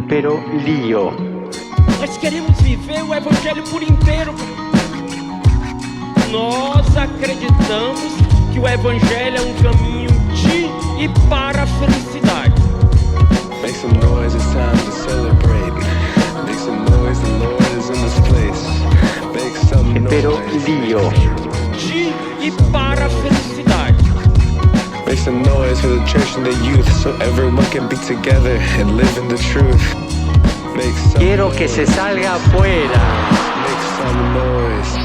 Pero lío. Nós queremos viver o Evangelho por inteiro. Nós acreditamos que o Evangelho é um caminho de e para a felicidade. Make some noise, it's time to celebrate. Make some noise, the Lord is in this place. Make some noise. Pero lío. De e para a felicidade. Make some noise for the church and the youth, so everyone can be together and live in the truth. Make some Quiero que se salga afuera. Make some noise.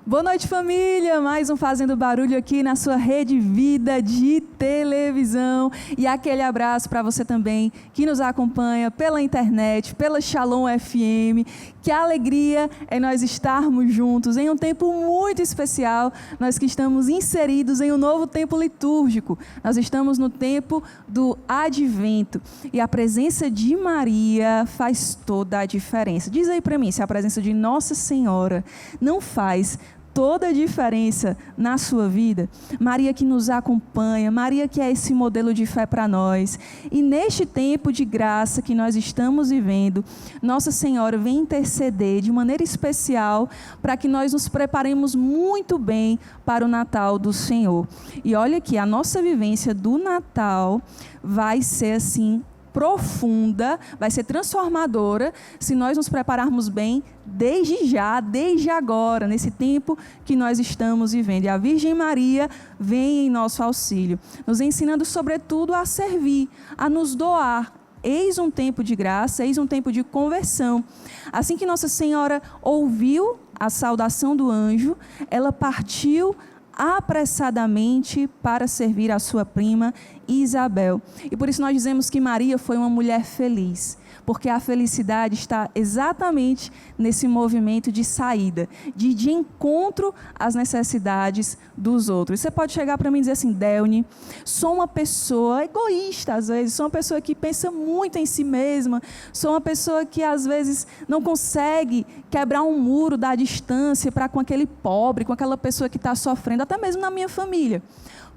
Boa noite, família! Mais um Fazendo Barulho aqui na sua Rede Vida de televisão. E aquele abraço para você também que nos acompanha pela internet, pela Shalom FM. Que alegria é nós estarmos juntos em um tempo muito especial. Nós que estamos inseridos em um novo tempo litúrgico. Nós estamos no tempo do Advento. E a presença de Maria faz toda a diferença. Diz aí para mim se a presença de Nossa Senhora não faz toda a diferença na sua vida. Maria que nos acompanha, Maria que é esse modelo de fé para nós. E neste tempo de graça que nós estamos vivendo, Nossa Senhora vem interceder de maneira especial para que nós nos preparemos muito bem para o Natal do Senhor. E olha aqui, a nossa vivência do Natal vai ser assim profunda, vai ser transformadora se nós nos prepararmos bem desde já, desde agora, nesse tempo que nós estamos vivendo. E a Virgem Maria vem em nosso auxílio, nos ensinando sobretudo a servir, a nos doar. Eis um tempo de graça, eis um tempo de conversão. Assim que Nossa Senhora ouviu a saudação do anjo, ela partiu apressadamente para servir a sua prima Isabel. E por isso nós dizemos que Maria foi uma mulher feliz, porque a felicidade está exatamente nesse movimento de saída, de encontro às necessidades dos outros. Você pode chegar para mim e dizer assim: Delny, sou uma pessoa egoísta às vezes, sou uma pessoa que pensa muito em si mesma, sou uma pessoa que às vezes não consegue quebrar um muro da distância para com aquele pobre, com aquela pessoa que está sofrendo, até mesmo na minha família.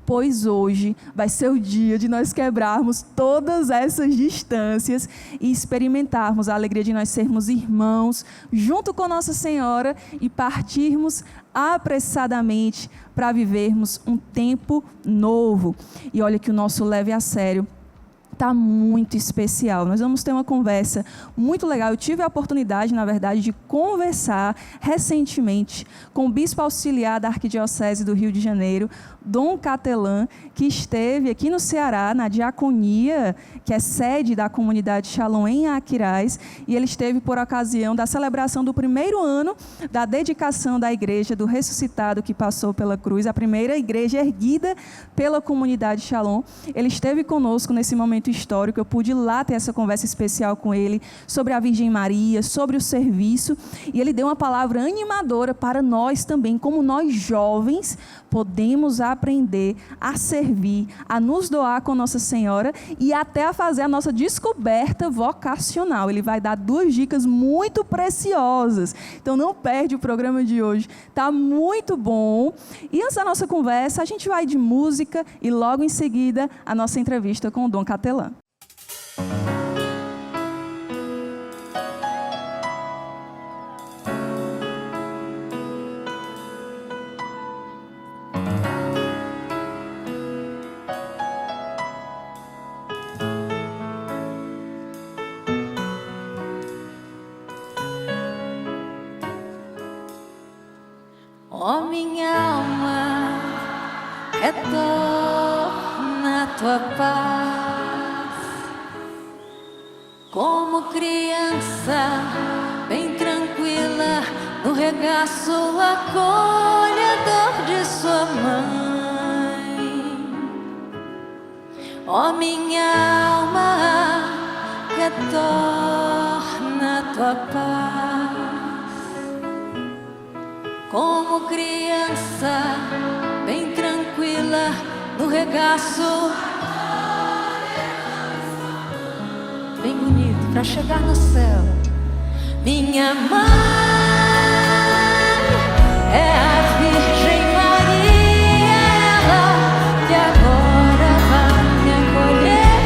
Pois hoje vai ser o dia de nós quebrarmos todas essas distâncias e experimentarmos a alegria de nós sermos irmãos, junto com Nossa Senhora, e partirmos apressadamente para vivermos um tempo novo. E olha que o nosso Leve a Sério está muito especial. Nós vamos ter uma conversa muito legal. Eu tive a oportunidade, na verdade, de conversar recentemente com o bispo auxiliar da Arquidiocese do Rio de Janeiro, Dom Catelã, que esteve aqui no Ceará, na diaconia, que é sede da comunidade Shalom em Aquiraz, e ele esteve por ocasião da celebração do primeiro ano da dedicação da igreja do ressuscitado que passou pela cruz, a primeira igreja erguida pela comunidade Shalom. Ele esteve conosco nesse momento histórico. Eu pude ir lá ter essa conversa especial com ele sobre a Virgem Maria, sobre o serviço, e ele deu uma palavra animadora para nós também, como nós jovens podemos aprender a servir, a nos doar com Nossa Senhora e até a fazer a nossa descoberta vocacional. Ele vai dar 2 dicas muito preciosas. Então não perde o programa de hoje, está muito bom. E antes da nossa conversa, a gente vai de música e logo em seguida a nossa entrevista com o Dom Catelã. Ó minha alma, retorna a tua paz, como criança bem tranquila no regaço acolhedor de sua mãe. Ó minha alma, retorna a tua paz, como criança bem tranquila no regaço. Bem bonito para chegar no céu. Minha mãe é a Virgem Maria, ela que agora vai me acolher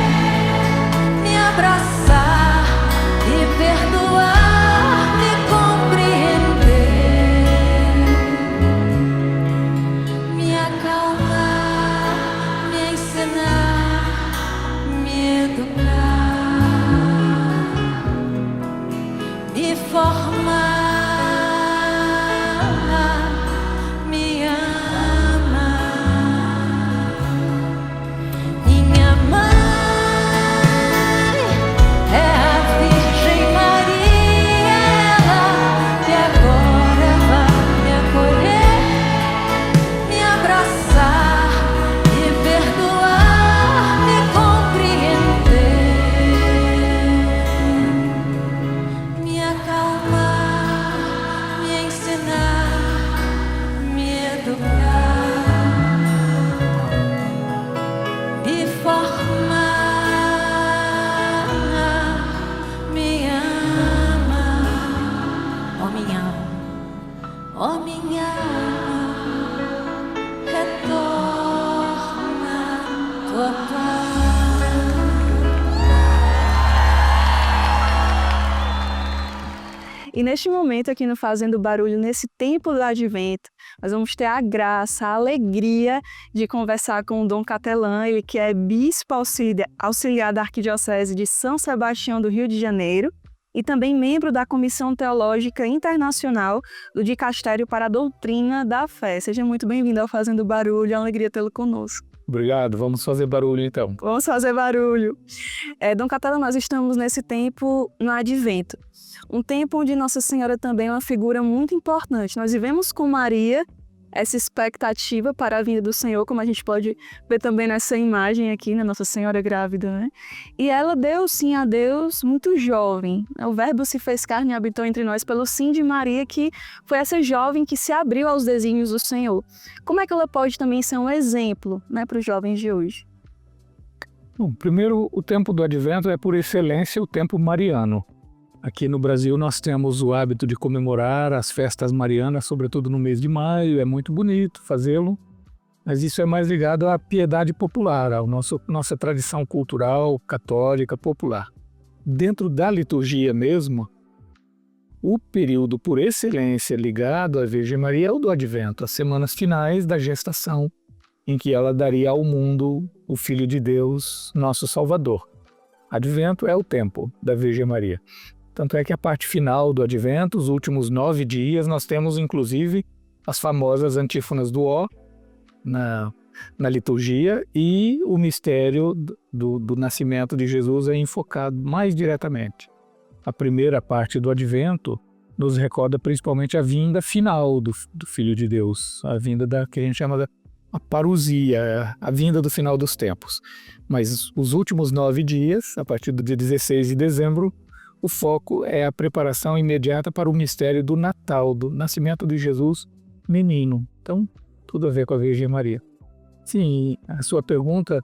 E neste momento aqui no Fazendo Barulho, nesse tempo do Advento, nós vamos ter a graça, a alegria de conversar com o Dom Catelan, ele que é bispo auxiliar da Arquidiocese de São Sebastião do Rio de Janeiro e também membro da Comissão Teológica Internacional do Dicastério para a Doutrina da Fé. Seja muito bem-vindo ao Fazendo Barulho, é uma alegria tê-lo conosco. Obrigado, vamos fazer barulho então. Vamos fazer barulho. Dom Catelan, nós estamos nesse tempo no Advento. Um tempo onde Nossa Senhora também é uma figura muito importante. Nós vivemos com Maria essa expectativa para a vinda do Senhor, como a gente pode ver também nessa imagem aqui, né? Nossa Senhora grávida, né? E ela deu sim a Deus muito jovem. O Verbo se fez carne e habitou entre nós pelo sim de Maria, que foi essa jovem que se abriu aos desígnios do Senhor. Como é que ela pode também ser um exemplo, né, para os jovens de hoje? Bom, primeiro, o tempo do Advento é por excelência o tempo mariano. Aqui no Brasil nós temos o hábito de comemorar as festas marianas, sobretudo no mês de maio, é muito bonito fazê-lo, mas isso é mais ligado à piedade popular, à nossa tradição cultural, católica, popular. Dentro da liturgia mesmo, o período por excelência ligado à Virgem Maria é o do Advento, as semanas finais da gestação, em que ela daria ao mundo o Filho de Deus, nosso Salvador. Advento é o tempo da Virgem Maria. Tanto é que a parte final do Advento, os últimos 9 dias, nós temos inclusive as famosas antífonas do Ó na liturgia, e o mistério do nascimento de Jesus é enfocado mais diretamente. A primeira parte do Advento nos recorda principalmente a vinda final do Filho de Deus, a vinda que a gente chama a parousia, a vinda do final dos tempos. Mas os últimos 9 dias, a partir do dia 16 de dezembro, o foco é a preparação imediata para o mistério do Natal, do nascimento de Jesus menino. Então, tudo a ver com a Virgem Maria. Sim, a sua pergunta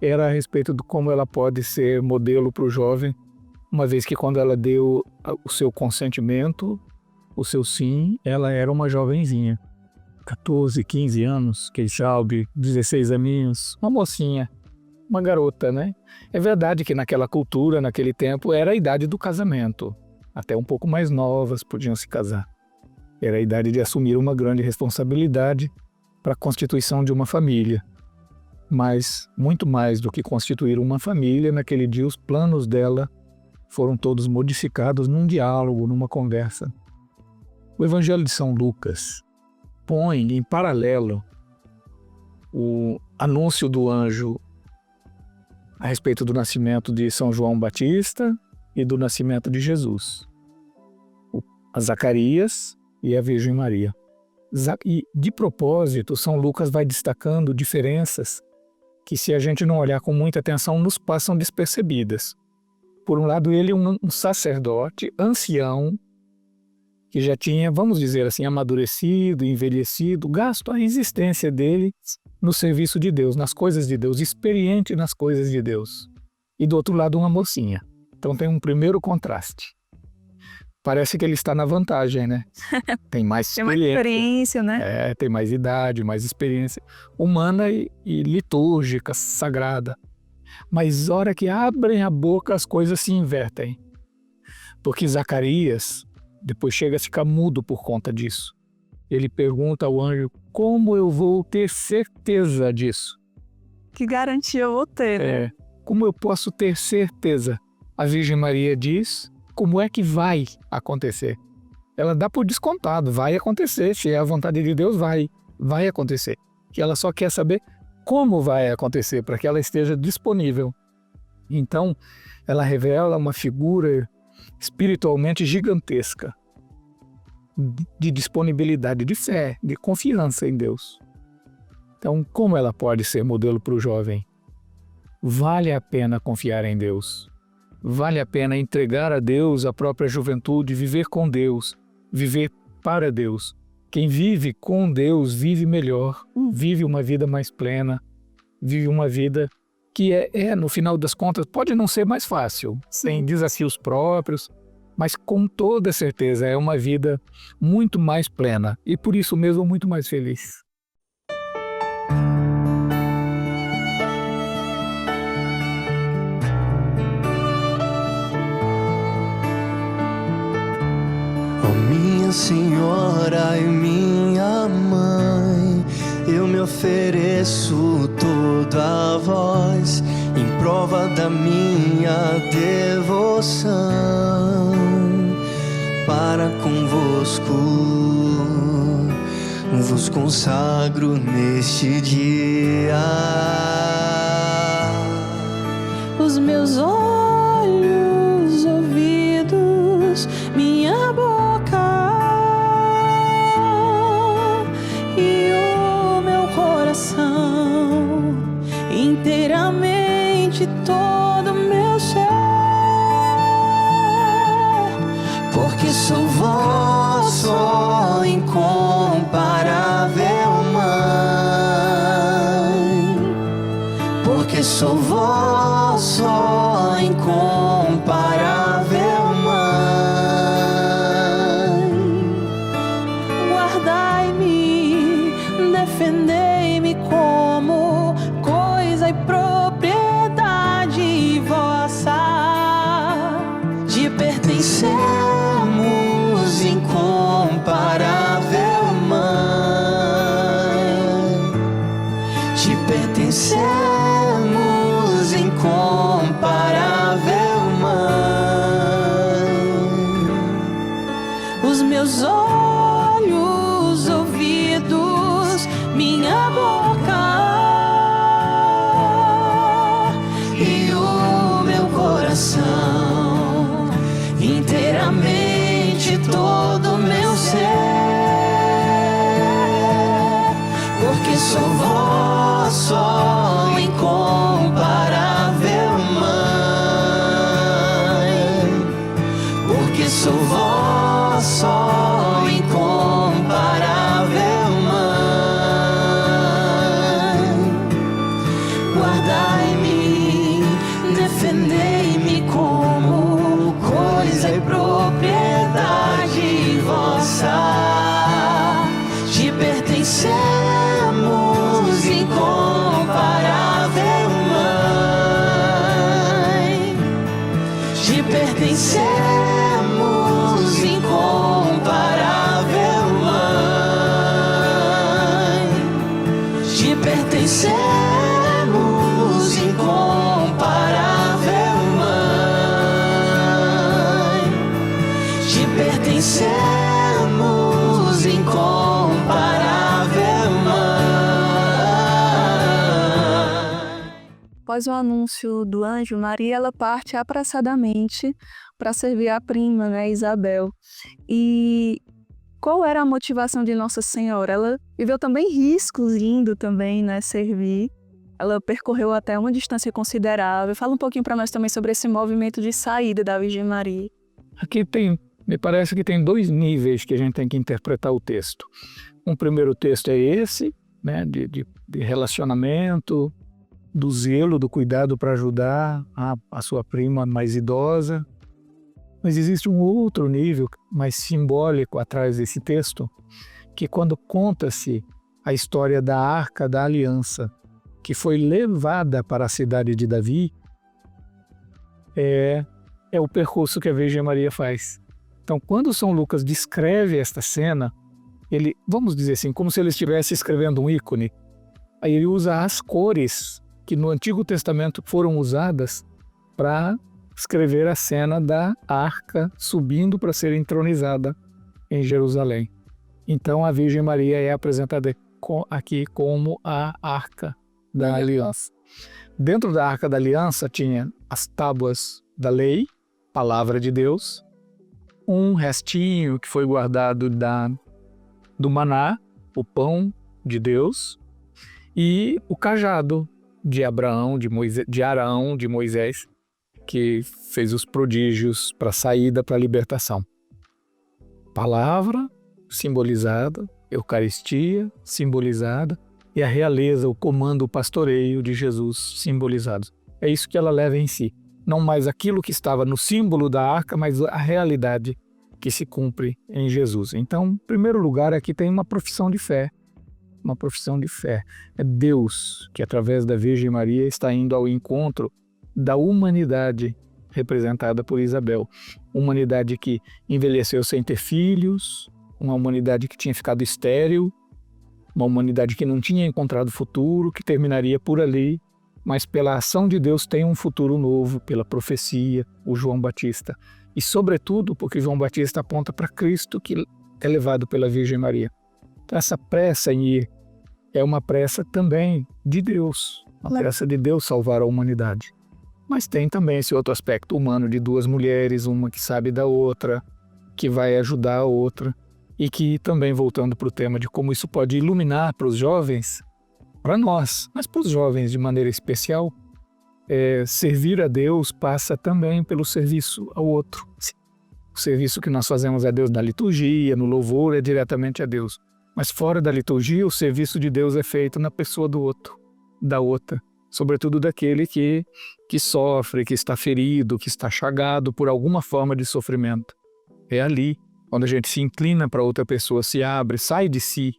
era a respeito de como ela pode ser modelo para o jovem, uma vez que quando ela deu o seu consentimento, o seu sim, ela era uma jovenzinha. 14, 15 anos, quem sabe, 16 aninhos, uma mocinha. Uma garota, né? É verdade que naquela cultura, naquele tempo, era a idade do casamento. Até um pouco mais novas podiam se casar. Era a idade de assumir uma grande responsabilidade para a constituição de uma família. Mas, muito mais do que constituir uma família, naquele dia os planos dela foram todos modificados num diálogo, numa conversa. O Evangelho de São Lucas põe em paralelo o anúncio do anjo a respeito do nascimento de São João Batista e do nascimento de Jesus. A Zacarias e a Virgem Maria. E, de propósito, São Lucas vai destacando diferenças que, se a gente não olhar com muita atenção, nos passam despercebidas. Por um lado, ele é um sacerdote ancião, que já tinha, vamos dizer assim, amadurecido, envelhecido, gasto a existência dele no serviço de Deus, nas coisas de Deus, experiente nas coisas de Deus. E do outro lado, uma mocinha. Então tem um primeiro contraste. Parece que ele está na vantagem, né? Tem mais experiência. Tem mais experiência, né? Tem mais idade, mais experiência humana e litúrgica, sagrada. Mas hora que abrem a boca, as coisas se invertem. Porque Zacarias depois chega a ficar mudo por conta disso. Ele pergunta ao anjo, como eu vou ter certeza disso? Que garantia eu vou ter, né? Como eu posso ter certeza? A Virgem Maria diz, como é que vai acontecer? Ela dá por descontado, vai acontecer, se é a vontade de Deus, vai acontecer. Que ela só quer saber como vai acontecer, para que ela esteja disponível. Então, ela revela uma figura espiritualmente gigantesca, de disponibilidade, de fé, de confiança em Deus. Então, como ela pode ser modelo para o jovem? Vale a pena confiar em Deus. Vale a pena entregar a Deus a própria juventude, viver com Deus, viver para Deus. Quem vive com Deus vive melhor, vive uma vida mais plena, vive uma vida que no final das contas, pode não ser mais fácil, sem desafios próprios, mas com toda certeza é uma vida muito mais plena e por isso mesmo muito mais feliz. minha Senhora e minha Mãe, eu me ofereço toda a vós, em prova da minha devoção, para convosco vos consagro neste dia. Os meus olhos, ouvidos, minha boca e o meu coração, inteiramente todo meu ser, porque sou vosso, incomparável Mãe, porque sou vosso, incomparável Mãe. Guardai-me, defendei-me como coisa e propriedade vossa, de pertencermos, incomparável Mãe, de pertencermos, incomparável Mãe. Os meus olhos, ouvidos, minha boca e o meu coração, inteiramente todo meu ser, porque sou vosso, incomparável Mãe, porque sou vosso, incomparável Mãe. Guardai-me, defendei-me como coisa e propriedade vossa, de pertencermos, incomparável Mãe, de pertencermos, incomparável Mãe, de pertencermos, incomparável Mãe, de pertencermos, incomparável Mãe. Após o anúncio do anjo, Maria ela parte apressadamente para servir a prima, né, Isabel. E qual era a motivação de Nossa Senhora? Ela viveu também riscos indo também, né, servir. Ela percorreu até uma distância considerável. Fala um pouquinho para nós também sobre esse movimento de saída da Virgem Maria. Aqui me parece que tem dois níveis que a gente tem que interpretar o texto. Um primeiro texto é esse, né, de relacionamento, do zelo, do cuidado para ajudar a sua prima mais idosa. Mas existe um outro nível mais simbólico atrás desse texto, que quando conta-se a história da Arca da Aliança, que foi levada para a cidade de Davi, é o percurso que a Virgem Maria faz. Então, quando São Lucas descreve esta cena, ele, vamos dizer assim, como se ele estivesse escrevendo um ícone, aí ele usa as cores que no Antigo Testamento foram usadas para escrever a cena da arca subindo para ser entronizada em Jerusalém. Então a Virgem Maria é apresentada aqui como a Arca da Aliança. Dentro da Arca da Aliança tinha as tábuas da lei, palavra de Deus, um restinho que foi guardado do maná, o pão de Deus, e o cajado de Abraão, de Arão, de Moisés, que fez os prodígios para a saída, para a libertação. Palavra simbolizada, Eucaristia simbolizada e a realeza, o comando, o pastoreio de Jesus simbolizados. É isso que ela leva em si. Não mais aquilo que estava no símbolo da arca, mas a realidade que se cumpre em Jesus. Então, em primeiro lugar, aqui tem uma profissão de fé. Uma profissão de fé. É Deus que, através da Virgem Maria, está indo ao encontro da humanidade representada por Isabel. Humanidade que envelheceu sem ter filhos, uma humanidade que tinha ficado estéril, uma humanidade que não tinha encontrado futuro, que terminaria por ali, mas pela ação de Deus tem um futuro novo, pela profecia, o João Batista. E sobretudo porque João Batista aponta para Cristo, que é levado pela Virgem Maria. Então essa pressa em ir é uma pressa também de Deus, uma pressa de Deus salvar a humanidade. Mas tem também esse outro aspecto humano de duas mulheres, uma que sabe da outra, que vai ajudar a outra, e que também, voltando para o tema de como isso pode iluminar para os jovens, para nós, mas para os jovens de maneira especial, servir a Deus passa também pelo serviço ao outro. O serviço que nós fazemos a Deus na liturgia, no louvor, é diretamente a Deus. Mas fora da liturgia, o serviço de Deus é feito na pessoa do outro, da outra. Sobretudo daquele que sofre, que está ferido, que está chagado por alguma forma de sofrimento. É ali, quando a gente se inclina para outra pessoa, se abre, sai de si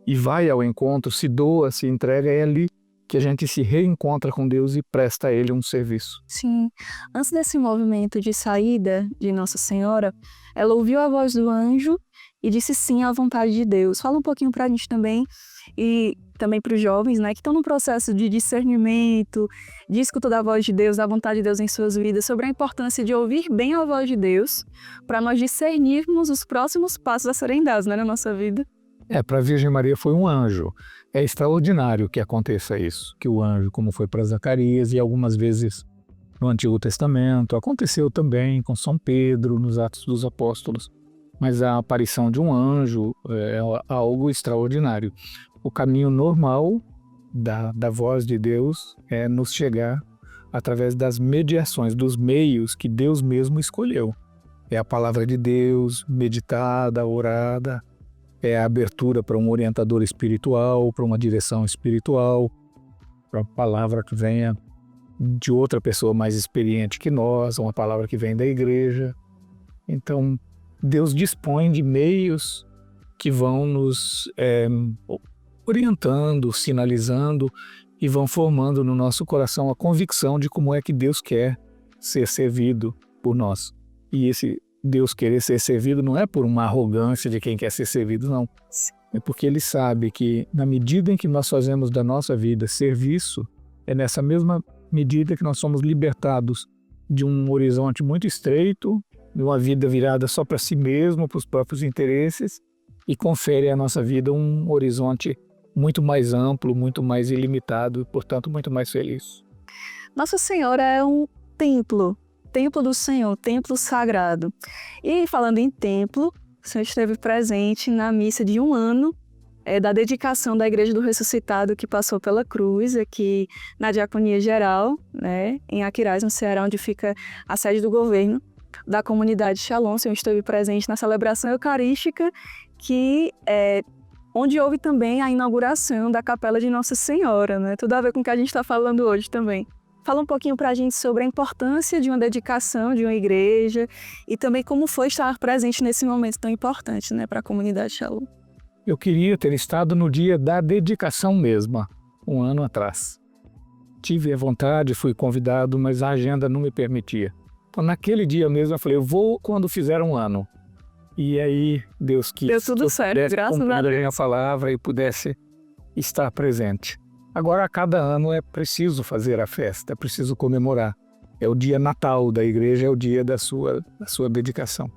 e vai ao encontro, se doa, se entrega, é ali que a gente se reencontra com Deus e presta a Ele um serviço. Sim. Antes desse movimento de saída de Nossa Senhora, ela ouviu a voz do anjo e disse sim à vontade de Deus. Fala um pouquinho para a gente também, e também para os jovens, né, que estão no processo de discernimento, de escuta da voz de Deus, da vontade de Deus em suas vidas, sobre a importância de ouvir bem a voz de Deus, para nós discernirmos os próximos passos a serem dados, né, na nossa vida. Para a Virgem Maria foi um anjo. É extraordinário que aconteça isso, que o anjo, como foi para Zacarias e algumas vezes no Antigo Testamento, aconteceu também com São Pedro, nos Atos dos Apóstolos. Mas a aparição de um anjo é algo extraordinário. O caminho normal da voz de Deus é nos chegar através das mediações, dos meios que Deus mesmo escolheu. É a palavra de Deus, meditada, orada, é a abertura para um orientador espiritual, para uma direção espiritual, para uma palavra que venha de outra pessoa mais experiente que nós, uma palavra que vem da igreja. Então, Deus dispõe de meios que vão nos orientando, sinalizando e vão formando no nosso coração a convicção de como é que Deus quer ser servido por nós. E esse Deus querer ser servido não é por uma arrogância de quem quer ser servido, não. É porque Ele sabe que na medida em que nós fazemos da nossa vida serviço, é nessa mesma medida que nós somos libertados de um horizonte muito estreito, de uma vida virada só para si mesmo, para os próprios interesses, e confere à nossa vida um horizonte muito mais amplo, muito mais ilimitado e, portanto, muito mais feliz. Nossa Senhora é um templo do Senhor, templo sagrado. E falando em templo, o Senhor esteve presente na missa de 1 ano da dedicação da Igreja do Ressuscitado, que passou pela cruz, aqui na Diaconia Geral, né, em Aquiraz, no Ceará, onde fica a sede do governo da comunidade Shalom. O Senhor esteve presente na celebração eucarística, onde houve também a inauguração da Capela de Nossa Senhora, né? Tudo a ver com o que a gente está falando hoje também. Fala um pouquinho para a gente sobre a importância de uma dedicação de uma igreja e também como foi estar presente nesse momento tão importante, né, para a comunidade Shalom. Eu queria ter estado no dia da dedicação mesma, 1 ano atrás. Tive a vontade, fui convidado, mas a agenda não me permitia. Então, naquele dia mesmo, eu falei, eu vou quando fizer 1 ano. E aí, Deus quis. Deu tudo certo, graças a Deus. A palavra e pudesse estar presente. Agora, a cada ano é preciso fazer a festa, é preciso comemorar. É o dia natal da igreja, é o dia da sua dedicação.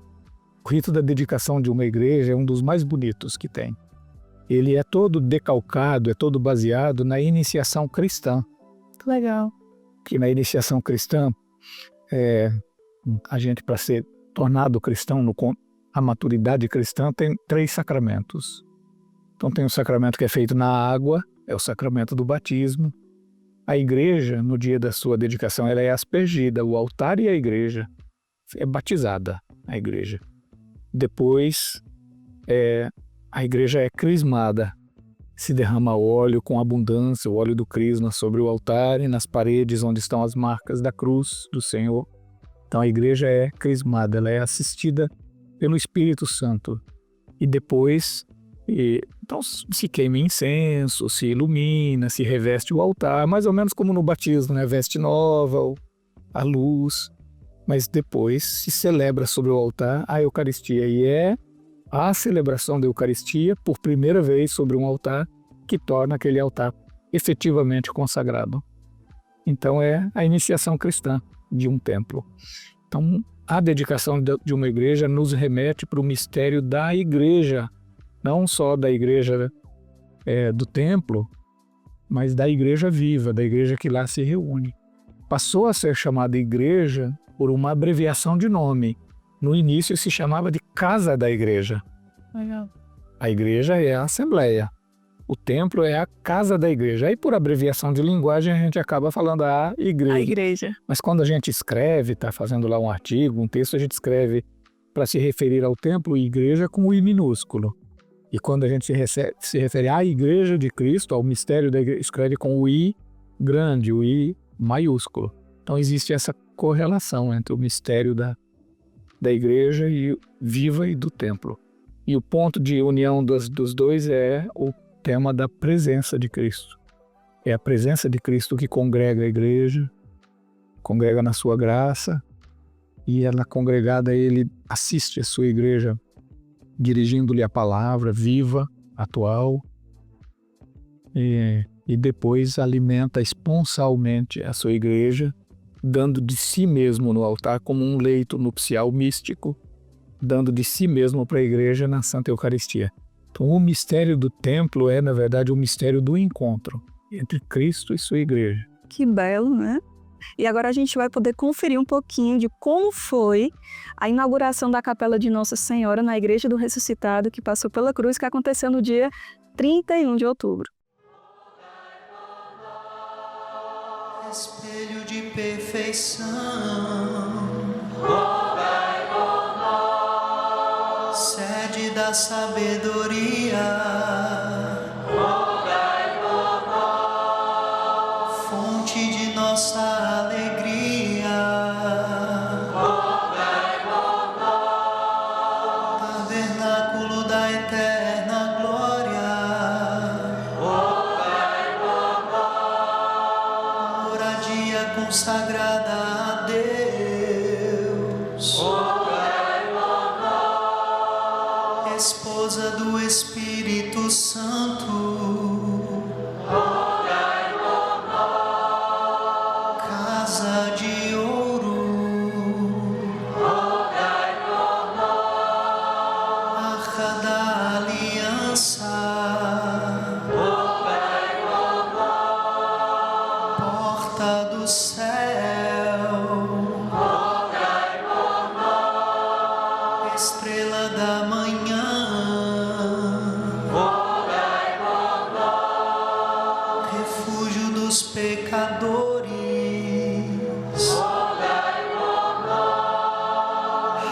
O rito da dedicação de uma igreja é um dos mais bonitos que tem. Ele é todo decalcado, é todo baseado na iniciação cristã. Que legal. Que na iniciação cristã, a gente, para ser tornado cristão, a maturidade cristã tem 3 sacramentos. Então tem o sacramento que é feito na água, é o sacramento do batismo. A igreja, no dia da sua dedicação, ela é aspergida, o altar e a igreja. É batizada, a igreja. Depois, a igreja é crismada. Se derrama óleo com abundância, o óleo do crisma sobre o altar e nas paredes onde estão as marcas da cruz do Senhor. Então a igreja é crismada, ela é assistida pelo Espírito Santo. E depois, então se queima incenso, se ilumina, se reveste o altar, mais ou menos como no batismo, né? Veste nova, a luz. Mas depois se celebra sobre o altar a Eucaristia e é a celebração da Eucaristia por primeira vez sobre um altar que torna aquele altar efetivamente consagrado. Então é a iniciação cristã de um templo. Então a dedicação de uma igreja nos remete para o mistério da igreja, não só da igreja do templo, mas da igreja viva, da igreja que lá se reúne. Passou a ser chamada igreja por uma abreviação de nome. No início se chamava de casa da igreja. Legal. A igreja é a assembleia. O templo é a casa da igreja. Aí, por abreviação de linguagem, a gente acaba falando a igreja. A igreja. Mas quando a gente escreve, está fazendo lá um artigo, um texto, a gente escreve para se referir ao templo, igreja, com o I minúsculo. E quando a gente se refere à igreja de Cristo, ao mistério da igreja, escreve com o I grande, o I maiúsculo. Então existe essa correlação entre o mistério da igreja viva e do templo. E o ponto de união dos dois é o tema da presença de Cristo. É a presença de Cristo que congrega a igreja, congrega na sua graça, e ela congregada, ele assiste a sua igreja dirigindo-lhe a palavra viva, atual, e depois alimenta esponsalmente a sua igreja, dando de si mesmo no altar como um leito nupcial místico, dando de si mesmo para a igreja na Santa Eucaristia. Então o mistério do templo é, na verdade, o mistério do encontro entre Cristo e sua igreja. Que belo, né? E agora a gente vai poder conferir um pouquinho de como foi a inauguração da Capela de Nossa Senhora na Igreja do Ressuscitado, que passou pela cruz, que aconteceu no dia 31 de outubro. Espelho de perfeição, sede da sabedoria, fonte de nossa alegria, tabernáculo da eterna glória, moradia consagrada a Deus, esposa do Espírito Santo, casa de ouro, arca da aliança, porta do céu, estrela da manhã, refúgio dos pecadores,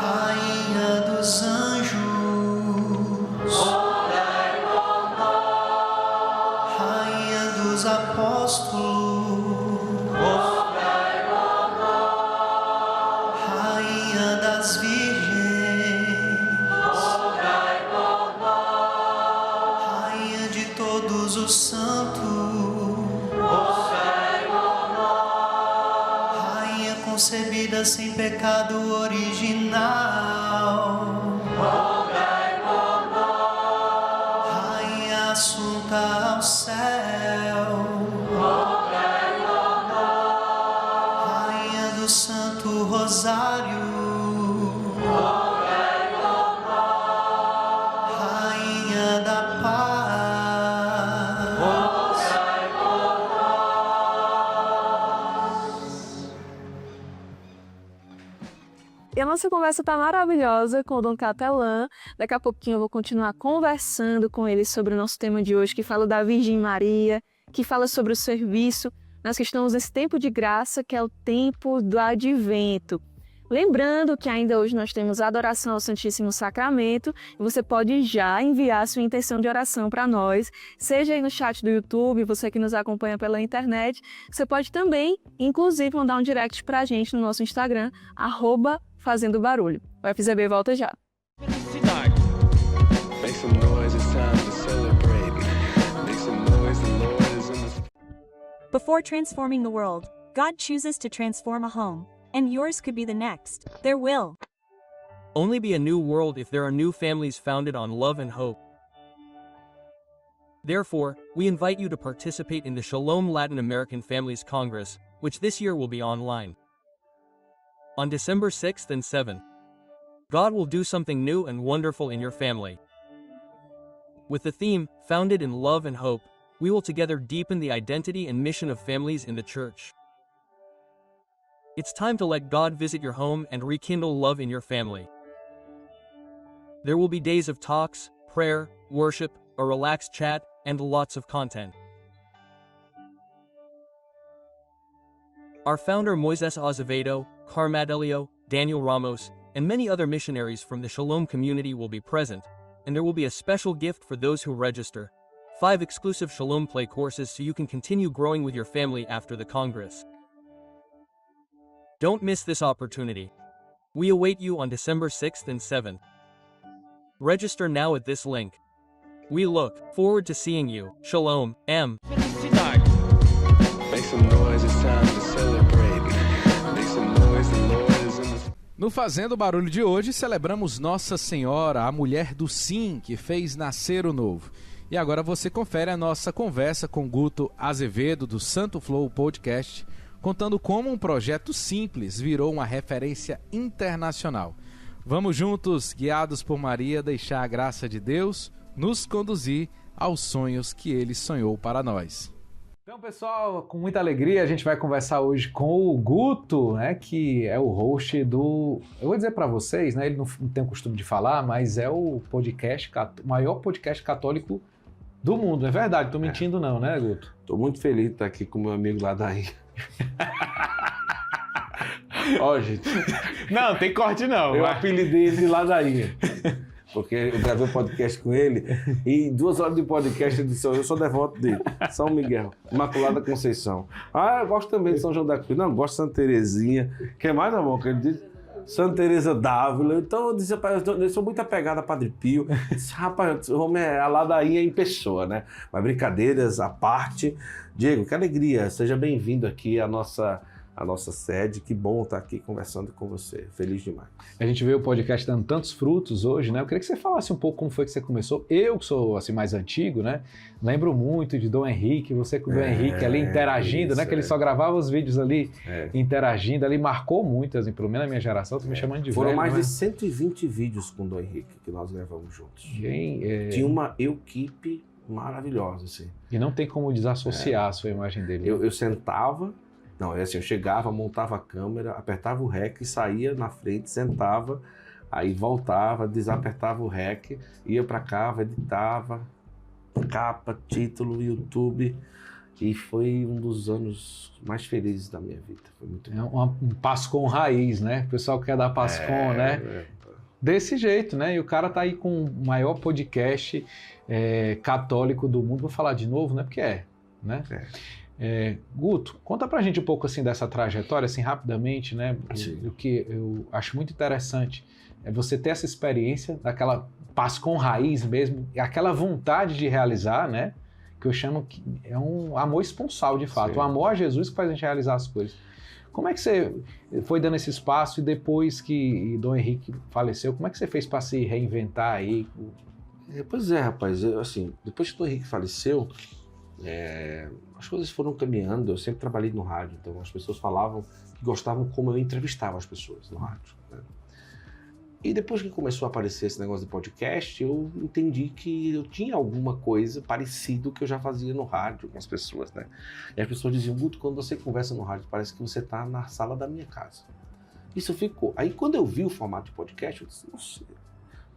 rainha dos anjos, rainha dos apóstolos, rainha das virgens, rainha de todos os santos, rainha concebida sem pecado original, rainha assunta ao céu, rainha do Santo Rosário, rainha da paz, E a nossa conversa tá maravilhosa com o Dom Catelan. Daqui a pouquinho eu vou continuar conversando com ele sobre o nosso tema de hoje, que fala da Virgem Maria, que fala sobre o serviço. Nós que estamos nesse tempo de graça, que é o tempo do Advento. Lembrando que ainda hoje nós temos a adoração ao Santíssimo Sacramento, e você pode já enviar sua intenção de oração para nós, seja aí no chat do YouTube, você que nos acompanha pela internet. Você pode também, inclusive, mandar um direct para a gente no nosso Instagram, @FazendoBarulho. O FZB volta já. Felicidade. Make some noise, it's time to celebrate. Make some noise, the Lord is in the... Before transforming the world, God chooses to transform a home, and yours could be the next. There will only be a new world if there are new families founded on love and hope. Therefore, we invite you to participate in the Shalom Latin American Families Congress, which this year will be online. On December 6th and 7th, God will do something new and wonderful in your family. With the theme, Founded in Love and Hope, we will together deepen the identity and mission of families in the church. It's time to let God visit your home and rekindle love in your family. There will be days of talks, prayer, worship, a relaxed chat, and lots of content. Our founder Moises Azevedo, Carmadelio, Daniel Ramos, and many other missionaries from the Shalom community will be present, and there will be a special gift for those who register: 5 exclusive Shalom Play courses so you can continue growing with your family after the Congress. Don't miss this opportunity. We await you on December 6th and 7th. Register now at this link. We look forward to seeing you. Shalom, M. Felicidade. Make some noise, it's time to celebrate. Make some noise, the Lord is in the... No Fazendo Barulho de hoje, celebramos Nossa Senhora, a mulher do sim, que fez nascer o novo. E agora você confere a nossa conversa com Guto Azevedo, do Santo Flow Podcast, contando como um projeto simples virou uma referência internacional. Vamos juntos, guiados por Maria, deixar a graça de Deus nos conduzir aos sonhos que Ele sonhou para nós. Então, pessoal, com muita alegria a gente vai conversar hoje com o Guto, né, que é o host do... Eu vou dizer para vocês, né, ele não tem o costume de falar, mas é o maior podcast católico do mundo. É verdade, tô mentindo não, né, Guto? Tô muito feliz de estar aqui com meu amigo lá daí. Ó, gente. Não, tem corte não. Eu apelidei ele de Ladainha. Porque eu gravei um podcast com ele e 2 horas de podcast ele disse: eu sou devoto dele, São Miguel, Imaculada Conceição. Eu gosto também de São João da Cruz. Não, gosto de Santa Terezinha. Quer mais, amor? Que ele disse Santa Teresa d'Ávila. Então eu disse: rapaz, eu sou muito apegado a Padre Pio. Eu disse: rapaz, o homem é a Ladainha em pessoa, né? Mas brincadeiras à parte. Diego, que alegria. Seja bem-vindo aqui à nossa sede. Que bom estar aqui conversando com você. Feliz demais. A gente vê o podcast dando tantos frutos hoje, né? Eu queria que você falasse um pouco como foi que você começou. Eu, que sou assim mais antigo, né? Lembro muito de Dom Henrique, você com o Dom Henrique ali interagindo, né? Que ele só gravava os vídeos ali interagindo, ali marcou muito, assim, pelo menos na minha geração, tô me chamando de Foram velho. mais né? de 120 vídeos com o Dom Henrique que nós gravamos juntos. Tinha uma equipe maravilhosa, assim. E não tem como desassociar a sua imagem dele. Eu sentava. Não, é assim, eu chegava, montava a câmera, apertava o REC, saía na frente, sentava, aí voltava, desapertava o REC, ia pra cá, editava, capa, título, YouTube, e foi um dos anos mais felizes da minha vida. Foi muito bom. Um Pascom raiz, né? O pessoal que quer dar Pascom, né? Desse jeito, né? E o cara tá aí com o maior podcast católico do mundo. Vou falar de novo, né? Porque né? Guto, conta pra gente um pouco assim dessa trajetória, assim rapidamente, né? O que eu acho muito interessante é você ter essa experiência daquela Pascom raiz mesmo, aquela vontade de realizar, né? Que eu chamo que é um amor esponsal de fato, o amor a Jesus que faz a gente realizar as coisas. Como é que você foi dando esse espaço e depois que Dom Henrique faleceu, como é que você fez para se reinventar aí? Pois é, rapaz, assim, depois que Dom Henrique faleceu, as coisas foram caminhando. Eu sempre trabalhei no rádio, então as pessoas falavam que gostavam como eu entrevistava as pessoas no rádio, né? E depois que começou a aparecer esse negócio de podcast, eu entendi que eu tinha alguma coisa parecida que eu já fazia no rádio com as pessoas, né? E as pessoas diziam: Guto, quando você conversa no rádio, parece que você está na sala da minha casa. Isso ficou. Aí quando eu vi o formato de podcast, eu disse: nossa,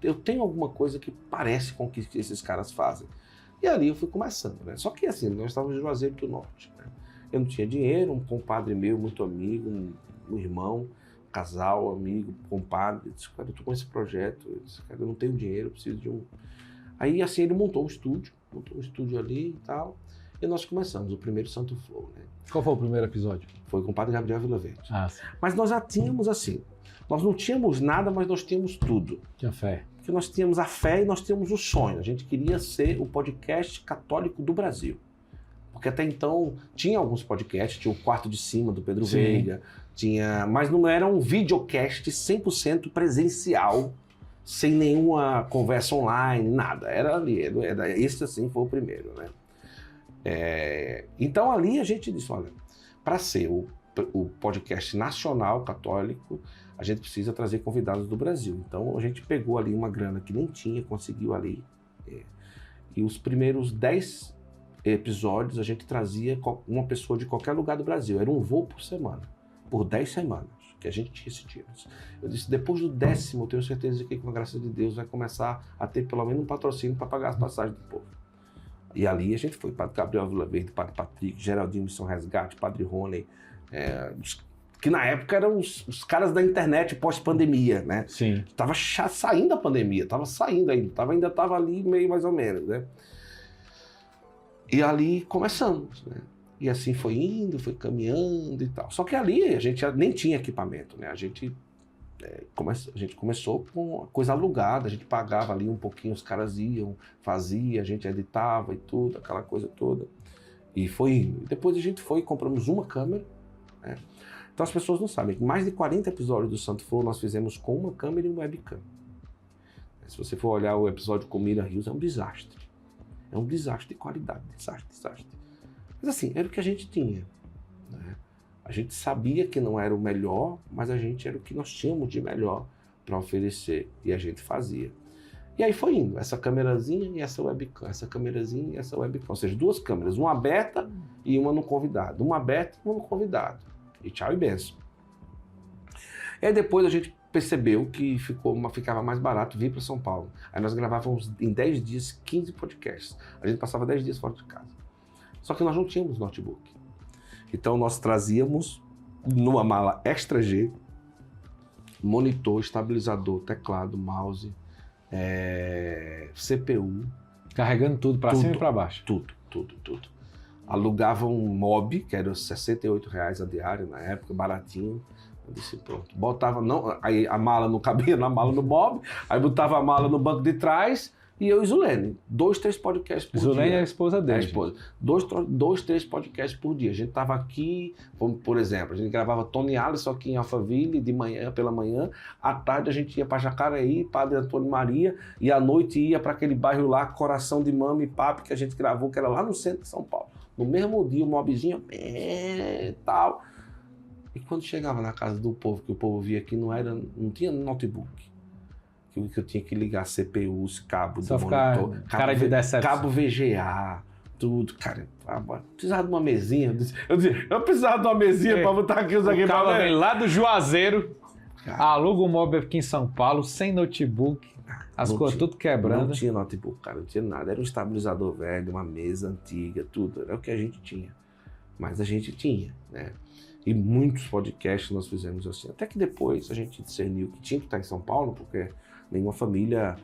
eu tenho alguma coisa que parece com o que esses caras fazem. E ali eu fui começando, né? Só que assim, nós estávamos em Juazeiro do Norte, né? Eu não tinha dinheiro, um compadre meu, muito amigo, um irmão, casal, amigo, compadre, disse: cara, eu tô com esse projeto, eu disse: cara, eu não tenho dinheiro, eu preciso de um... Aí assim, ele montou um estúdio ali e tal, e nós começamos o primeiro Santo Flow, né? Qual foi o primeiro episódio? Foi com o Padre Gabriel Vilaverde. Sim. Mas nós já tínhamos assim, nós não tínhamos nada, mas nós tínhamos tudo. Tinha fé. Porque nós tínhamos a fé e nós tínhamos o sonho. A gente queria ser o podcast católico do Brasil. Porque até então tinha alguns podcasts, tinha o Quarto de Cima do Pedro Sim. Veiga, mas não era um videocast 100% presencial, sem nenhuma conversa online, nada. Era ali, esse assim foi o primeiro, né? Então ali a gente disse, olha, para ser o podcast nacional católico, a gente precisa trazer convidados do Brasil. Então a gente pegou ali uma grana que nem tinha, conseguiu ali. E os primeiros 10 episódios a gente trazia uma pessoa de qualquer lugar do Brasil. Era um voo por semana, por 10 semanas, que a gente tinha esse tiro. Eu disse, depois do 10º, eu tenho certeza de que com a graça de Deus vai começar a ter pelo menos um patrocínio para pagar as passagens do povo. E ali a gente foi, Padre Gabriel Vilaverde, Padre Patrick, Geraldinho Missão Resgate, Padre Rony, que na época eram os caras da internet pós-pandemia, né? Sim. Tava saindo a pandemia, tava saindo ainda tava ali meio mais ou menos, né? E ali começamos, né? E assim foi indo, foi caminhando e tal. Só que ali a gente nem tinha equipamento, né? A gente começou com coisa alugada, a gente pagava ali um pouquinho, os caras iam, fazia, a gente editava e tudo, aquela coisa toda. E foi indo. Depois a gente foi e compramos uma câmera, né? Então as pessoas não sabem que mais de 40 episódios do Santo Flow nós fizemos com uma câmera e um webcam. Se você for olhar o episódio com Miriam Rios, é um desastre. É um desastre de qualidade, desastre. Mas assim, era o que a gente tinha, né? A gente sabia que não era o melhor, mas a gente era o que nós tínhamos de melhor para oferecer. E a gente fazia. E aí foi indo, essa câmerazinha e essa webcam, essa câmerazinha e essa webcam. Ou seja, 2 câmeras, uma aberta e uma no convidado. Uma aberta e uma no convidado. E tchau e benção. E aí depois a gente percebeu que ficava mais barato vir para São Paulo. Aí nós gravávamos em 10 dias 15 podcasts. A gente passava 10 dias fora de casa. Só que nós não tínhamos notebook. Então nós trazíamos numa mala Extra G, monitor, estabilizador, teclado, mouse, CPU. Carregando tudo para cima e para baixo. Tudo. Alugava um mob, que era R$68 a diária na época, baratinho. Eu disse, pronto. Botava, aí a mala não cabia na mala no mob, aí botava a mala no banco de trás e eu e Zulene. 2, 3 podcasts por dia. Zulene é a esposa dele. É a esposa. 2, 3 podcasts por dia. A gente tava aqui, por exemplo, a gente gravava Tony Alisson aqui em Alphaville de manhã, pela manhã. À tarde a gente ia para Jacareí, Padre Antônio Maria, e à noite ia para aquele bairro lá, Coração de Mama e Papo, que a gente gravou, que era lá no centro de São Paulo. No mesmo dia, o mobzinho tal. E quando chegava na casa do povo, que o povo via que não tinha notebook, que eu tinha que ligar CPUs, cabo só do monitor, cara de decepção. cabo VGA, tudo, cara. Precisava de uma mesinha. Eu precisava de uma mesinha para botar aqui os aqui. O cara vem lá do Juazeiro, aluga um móvel aqui em São Paulo, sem notebook, as coisas tudo quebrando. Não tinha notebook, cara, não tinha nada. Era um estabilizador velho, uma mesa antiga, tudo. Era o que a gente tinha. Mas a gente tinha, né? E muitos podcasts nós fizemos assim. Até que depois a gente discerniu que tinha que estar em São Paulo, porque nenhuma família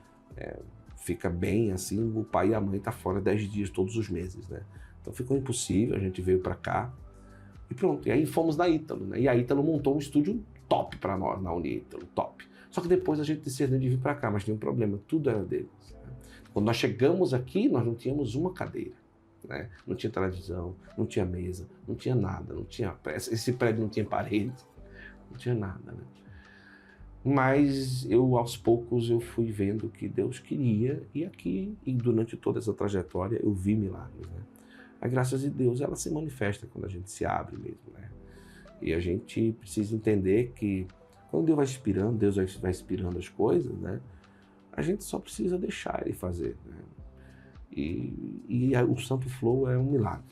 fica bem assim, o pai e a mãe estão fora 10 dias todos os meses, né? Então ficou impossível, a gente veio para cá e pronto. E aí fomos na Ítalo, né? E a Ítalo montou um estúdio top para nós, na Unítalo, top. Só que depois a gente discerniu de vir para cá, mas tinha um problema, tudo era deles, né? Quando nós chegamos aqui, nós não tínhamos uma cadeira, né? Não tinha televisão, não tinha mesa, não tinha nada, não tinha, esse prédio não tinha parede, não tinha nada, né? Mas eu, aos poucos, eu fui vendo o que Deus queria e aqui, e durante toda essa trajetória, eu vi milagres, né? A graça de Deus, ela se manifesta quando a gente se abre mesmo, né? E a gente precisa entender que quando Deus vai inspirando as coisas, né? A gente só precisa deixar Ele fazer, né? E o Santo Flow é um milagre,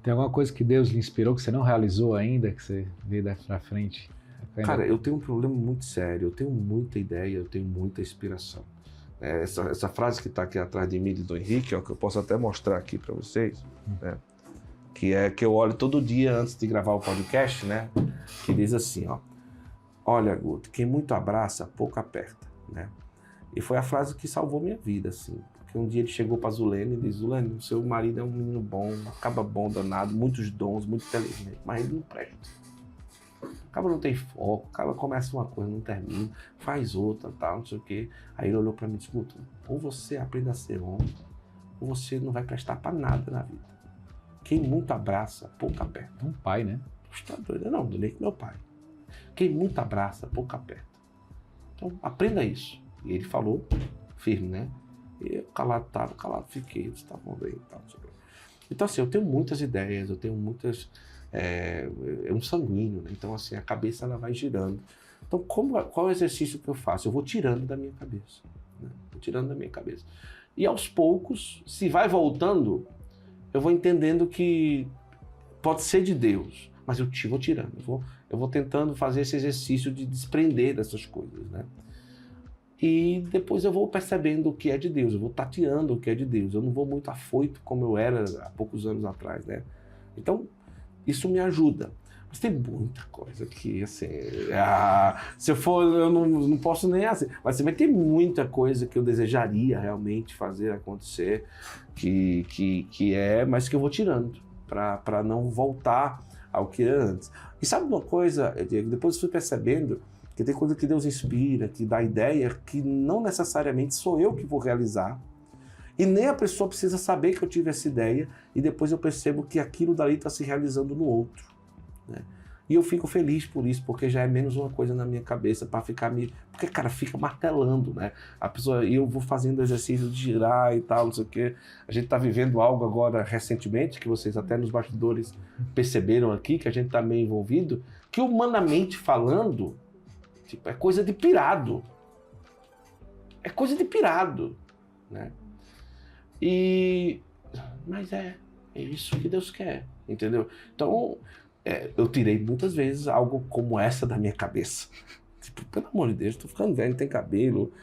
Tem alguma coisa que Deus lhe inspirou que você não realizou ainda, que você veio daqui pra frente? Cara, eu tenho um problema muito sério, eu tenho muita ideia, eu tenho muita inspiração. Essa frase que está aqui atrás de mim, de Dom Henrique, ó, que eu posso até mostrar aqui para vocês, né? Que é que eu olho todo dia antes de gravar o podcast, né? Que diz assim, ó: olha, Guto, quem muito abraça, pouco aperta, né? E foi a frase que salvou minha vida, assim. Porque um dia ele chegou para Zulene e disse: Zulene, seu marido é um menino bom, acaba bom, danado, muitos dons, muito inteligente, mas ele não presta. O cara não tem foco, o cara começa uma coisa, não termina, faz outra, tal, não sei o quê. Aí ele olhou para mim e disse: Guto, ou você aprende a ser homem, ou você não vai prestar para nada na vida. Quem muito abraça, pouco aperta. Um pai, né? Você tá doido? Não, nem que meu pai. Quem muito abraça, pouco aperta. Então, aprenda isso. E ele falou firme, né? E eu calado fiquei, eles estavam bem e tal. Então, assim, eu tenho muitas ideias, eu tenho muitas... É um sanguíneo, né? Então, assim, a cabeça ela vai girando. Então, qual é o exercício que eu faço? Eu vou tirando da minha cabeça. Né? Vou tirando da minha cabeça. E aos poucos, se vai voltando, eu vou entendendo que pode ser de Deus, mas eu vou tirando. Eu vou tentando fazer esse exercício de desprender dessas coisas, né? E depois eu vou percebendo o que é de Deus, eu vou tateando o que é de Deus. Eu não vou muito afoito como eu era há poucos anos atrás, né? Então, isso me ajuda. Mas tem muita coisa que, assim... se eu for, eu não posso nem assim. Mas também tem muita coisa que eu desejaria realmente fazer acontecer, mas que eu vou tirando, para não voltar ao que era antes. E sabe uma coisa, Diego? Depois eu fui percebendo que tem coisa que Deus inspira, que dá ideia, que não necessariamente sou eu que vou realizar, e nem a pessoa precisa saber que eu tive essa ideia, e depois eu percebo que aquilo dali está se realizando no outro, né? E eu fico feliz por isso, porque já é menos uma coisa na minha cabeça para ficar me... Porque, cara, fica martelando, né? A pessoa, e eu vou fazendo exercício de girar e tal, não sei o quê. A gente tá vivendo algo agora recentemente, que vocês até nos bastidores perceberam aqui, que a gente tá meio envolvido, que humanamente falando, tipo, é coisa de pirado. É coisa de pirado, né? Mas é isso que Deus quer, entendeu? Então, eu tirei muitas vezes algo como essa da minha cabeça. Tipo, pelo amor de Deus, tô ficando velho, não tem cabelo,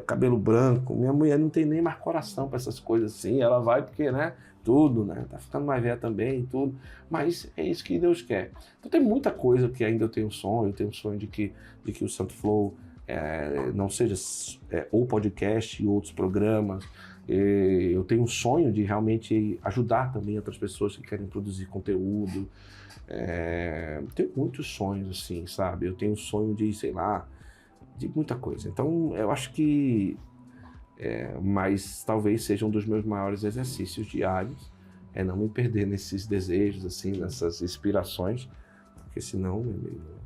cabelo branco. Minha mulher não tem nem mais coração para essas coisas assim. Ela vai porque, né, tudo, né? Tá ficando mais velha também, tudo. Mas é isso que Deus quer. Então tem muita coisa que ainda eu tenho sonho. Eu tenho sonho de que o Santo Flow não seja ou podcast e outros programas. Eu tenho um sonho de realmente ajudar também outras pessoas que querem produzir conteúdo. Tenho muitos sonhos, assim, sabe? Eu tenho um sonho de, sei lá, de muita coisa. Então, eu acho que... mas talvez seja um dos meus maiores exercícios diários, não me perder nesses desejos, assim, nessas inspirações, porque senão, meu amigo...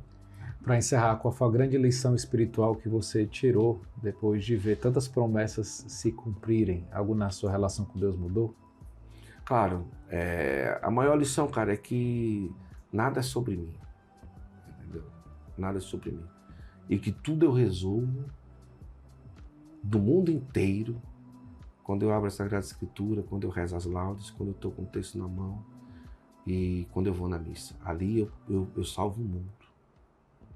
Para encerrar, qual foi a grande lição espiritual que você tirou depois de ver tantas promessas se cumprirem? Algo na sua relação com Deus mudou? Claro, a maior lição, cara, é que nada é sobre mim, entendeu? Nada é sobre mim. E que tudo eu resolvo do mundo inteiro, quando eu abro a Sagrada Escritura, quando eu rezo as laudes, quando eu estou com o texto na mão e quando eu vou na missa. Ali eu salvo o mundo,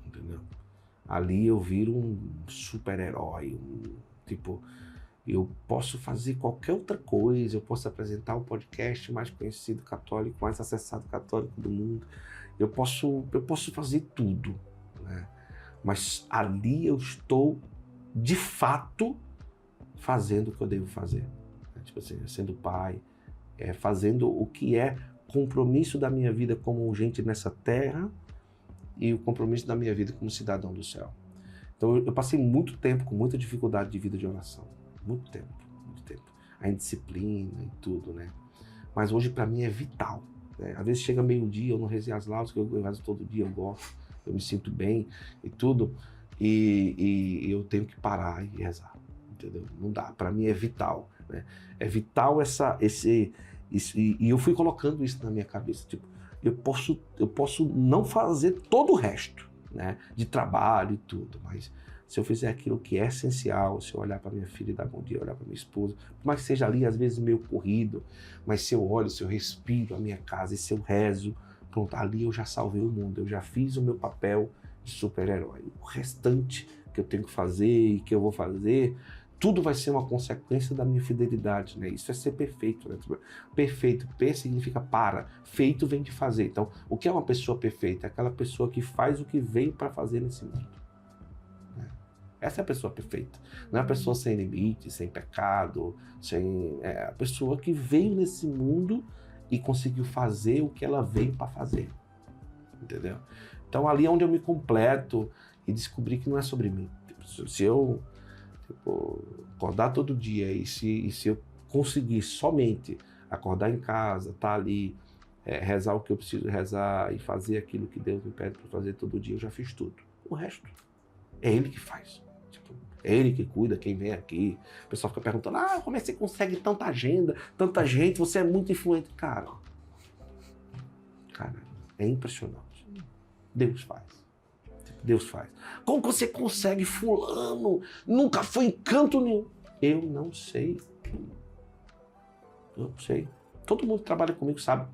entendeu? Ali eu viro um super-herói, tipo... Eu posso fazer qualquer outra coisa, eu posso apresentar o podcast mais conhecido católico, mais acessado católico do mundo. Eu posso fazer tudo, né? Mas ali eu estou, de fato, fazendo o que eu devo fazer. Tipo assim, sendo pai, fazendo o que é compromisso da minha vida como gente nessa terra e o compromisso da minha vida como cidadão do céu. Então eu passei muito tempo com muita dificuldade de vida de oração. Muito tempo. A indisciplina e tudo, né? Mas hoje para mim é vital, né? Às vezes chega meio-dia, eu não rezei as laudes, que eu rezo todo dia, eu gosto, eu me sinto bem e tudo, e eu tenho que parar e rezar, entendeu? Não dá, para mim é vital, né? É vital e eu fui colocando isso na minha cabeça, tipo, eu posso não fazer todo o resto, né? De trabalho e tudo, mas se eu fizer aquilo que é essencial, se eu olhar para minha filha e dar bom dia, olhar para minha esposa, por mais que seja ali às vezes meio corrido, mas se eu olho, se eu respiro a minha casa e se eu rezo, pronto, ali eu já salvei o mundo, eu já fiz o meu papel de super-herói. O restante que eu tenho que fazer e que eu vou fazer, tudo vai ser uma consequência da minha fidelidade, né? Isso é ser perfeito, né? Perfeito, P significa para, feito vem de fazer. Então, o que é uma pessoa perfeita? É aquela pessoa que faz o que veio para fazer nesse mundo. Essa é a pessoa perfeita. Não é a pessoa sem limite, sem pecado, é a pessoa que veio nesse mundo e conseguiu fazer o que ela veio para fazer. Entendeu? Então ali é onde eu me completo e descobri que não é sobre mim. Se eu acordar todo dia e se eu conseguir somente acordar em casa, estar ali rezar o que eu preciso rezar e fazer aquilo que Deus me pede para fazer todo dia, eu já fiz tudo. O resto é Ele que faz. Tipo, é Ele que cuida, quem vem aqui. O pessoal fica perguntando, como é que você consegue tanta agenda, tanta gente, você é muito influente. Cara, é impressionante. Deus faz. Deus faz. Como você consegue? Fulano nunca foi em canto nenhum. Eu não sei. Eu não sei. Todo mundo que trabalha comigo sabe.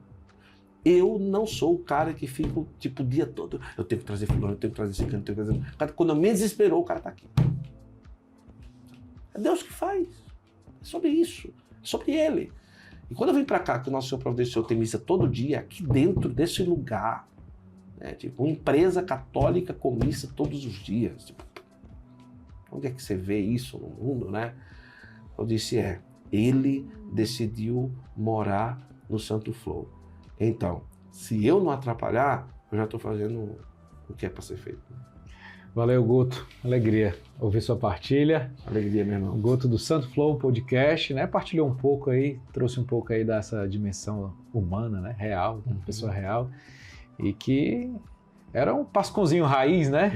Eu não sou o cara que fica, tipo, o dia todo. Eu tenho que trazer fulano, eu tenho que trazer esse canto, eu tenho que trazer... Quando eu me desesperou, o cara tá aqui. É Deus que faz. É sobre isso. É sobre Ele. E quando eu vim para cá, que o nosso Senhor Providenciou tem missa todo dia, aqui dentro desse lugar, né, tipo, uma empresa católica com missa todos os dias. Tipo, onde é que você vê isso no mundo, né? Eu disse, Ele decidiu morar no Santo Flow. Então, se eu não atrapalhar, eu já estou fazendo o que é para ser feito. Valeu, Guto. Alegria ouvir sua partilha. Alegria, meu irmão. O Guto do Santo Flow Podcast, né? Partilhou um pouco aí, trouxe um pouco aí dessa dimensão humana, né? Real, uma pessoa real. E que era um pascãozinho raiz, né?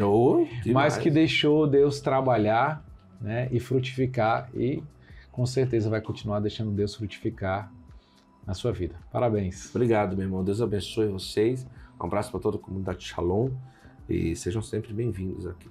Mas que deixou Deus trabalhar, né? E frutificar. E com certeza vai continuar deixando Deus frutificar na sua vida. Parabéns. Obrigado, meu irmão. Deus abençoe vocês. Um abraço para toda a comunidade Shalom. E sejam sempre bem-vindos aqui.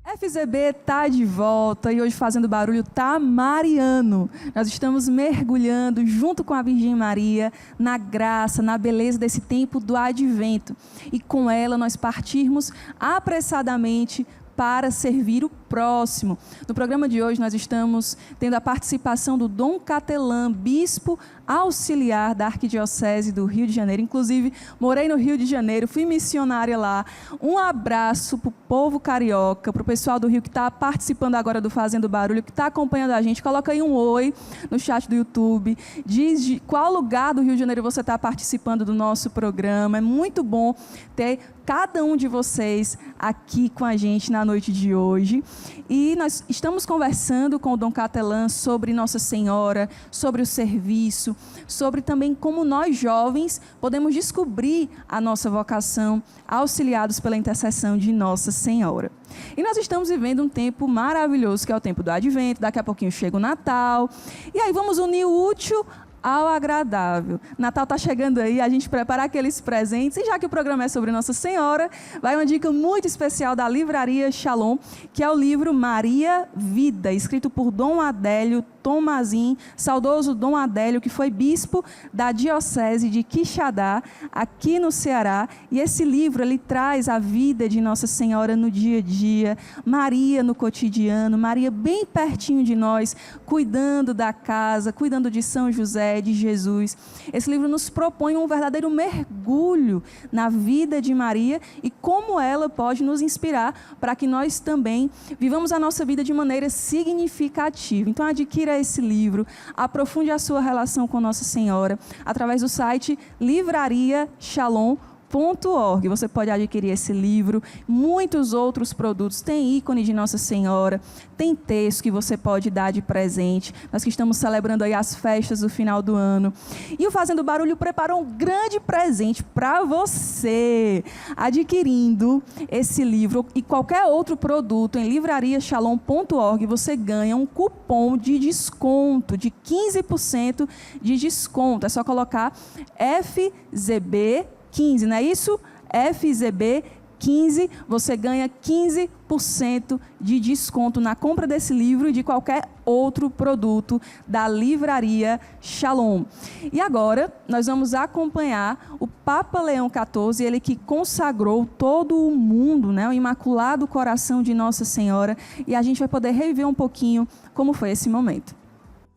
FZB tá de volta e hoje fazendo barulho tá mariano. Nós estamos mergulhando junto com a Virgem Maria na graça, na beleza desse tempo do advento. E com ela nós partirmos apressadamente para servir o próximo. No programa de hoje nós estamos tendo a participação do Dom Catelã, bispo auxiliar da Arquidiocese do Rio de Janeiro. Inclusive, morei no Rio de Janeiro, fui missionária lá. Um abraço para o povo carioca, para o pessoal do Rio que está participando agora do Fazendo Barulho, que está acompanhando a gente. Coloca aí um oi no chat do YouTube. Diz de qual lugar do Rio de Janeiro você está participando do nosso programa. É muito bom ter cada um de vocês aqui com a gente na noite de hoje. E nós estamos conversando com o Dom Catelã sobre Nossa Senhora, sobre o serviço, sobre também como nós jovens podemos descobrir a nossa vocação, auxiliados pela intercessão de Nossa Senhora. E nós estamos vivendo um tempo maravilhoso, que é o tempo do Advento. Daqui a pouquinho chega o Natal. E aí vamos unir o útil ao agradável. Natal está chegando aí, a gente prepara aqueles presentes. E já que o programa é sobre Nossa Senhora, vai uma dica muito especial da Livraria Shalom, que é o livro Maria Vida, escrito por Dom Adélio Tomazin, saudoso Dom Adélio, que foi bispo da Diocese de Quixadá, aqui no Ceará. E esse livro, ele traz a vida de Nossa Senhora no dia a dia, Maria no cotidiano, Maria bem pertinho de nós, cuidando da casa, cuidando de São José, de Jesus. Esse livro nos propõe um verdadeiro mergulho na vida de Maria e como ela pode nos inspirar para que nós também vivamos a nossa vida de maneira significativa. Então, adquira esse livro, aprofunde a sua relação com Nossa Senhora através do site livrariashalom.org. Você pode adquirir esse livro, muitos outros produtos, tem ícone de Nossa Senhora, tem texto que você pode dar de presente. Nós que estamos celebrando aí as festas do final do ano. E o Fazendo Barulho preparou um grande presente para você. Adquirindo esse livro e qualquer outro produto em livrariashalom.org, você ganha um cupom de desconto, de 15% de desconto. É só colocar FZB15, não é isso? FZB15, você ganha 15% de desconto na compra desse livro e de qualquer outro produto da Livraria Shalom. E agora, nós vamos acompanhar o Papa Leão XIV, ele que consagrou todo o mundo, né, o Imaculado Coração de Nossa Senhora, e a gente vai poder reviver um pouquinho como foi esse momento.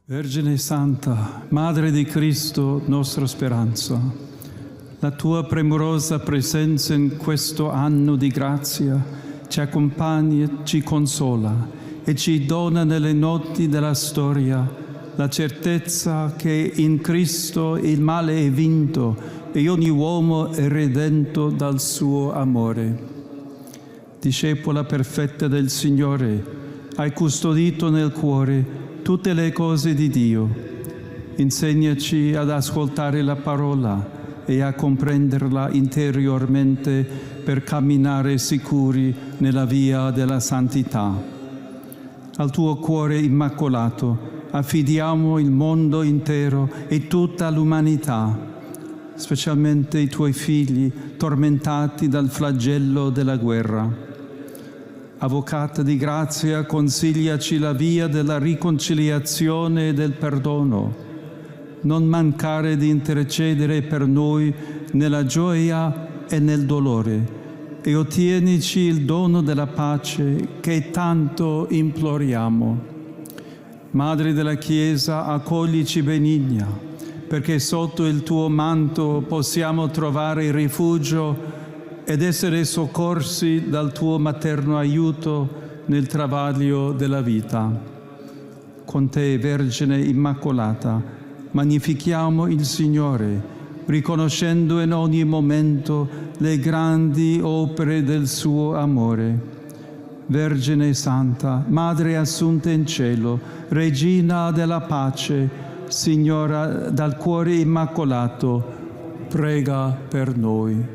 Vergine Santa, Madre di Cristo, nostra speranza, la tua premurosa presenza in questo anno di grazia ci accompagna, ci consola e ci dona nelle notti della storia la certezza che in Cristo il male è vinto e ogni uomo è redento dal suo amore. Discepola perfetta del Signore, hai custodito nel cuore tutte le cose di Dio. Insegnaci ad ascoltare la parola e a comprenderla interiormente per camminare sicuri nella via della santità. Al tuo cuore immacolato affidiamo il mondo intero e tutta l'umanità, specialmente i tuoi figli tormentati dal flagello della guerra. Avvocata di grazia, consigliaci la via della riconciliazione e del perdono. Non mancare di intercedere per noi nella gioia e nel dolore e ottienici il dono della pace che tanto imploriamo. Madre della Chiesa, accoglici benigna, perché sotto il tuo manto possiamo trovare rifugio ed essere soccorsi dal tuo materno aiuto nel travaglio della vita. Con te, Vergine Immacolata, magnifichiamo il Signore, riconoscendo in ogni momento le grandi opere del suo amore. Vergine Santa, Madre assunta in cielo, Regina della pace, Signora dal cuore immacolato, prega per noi.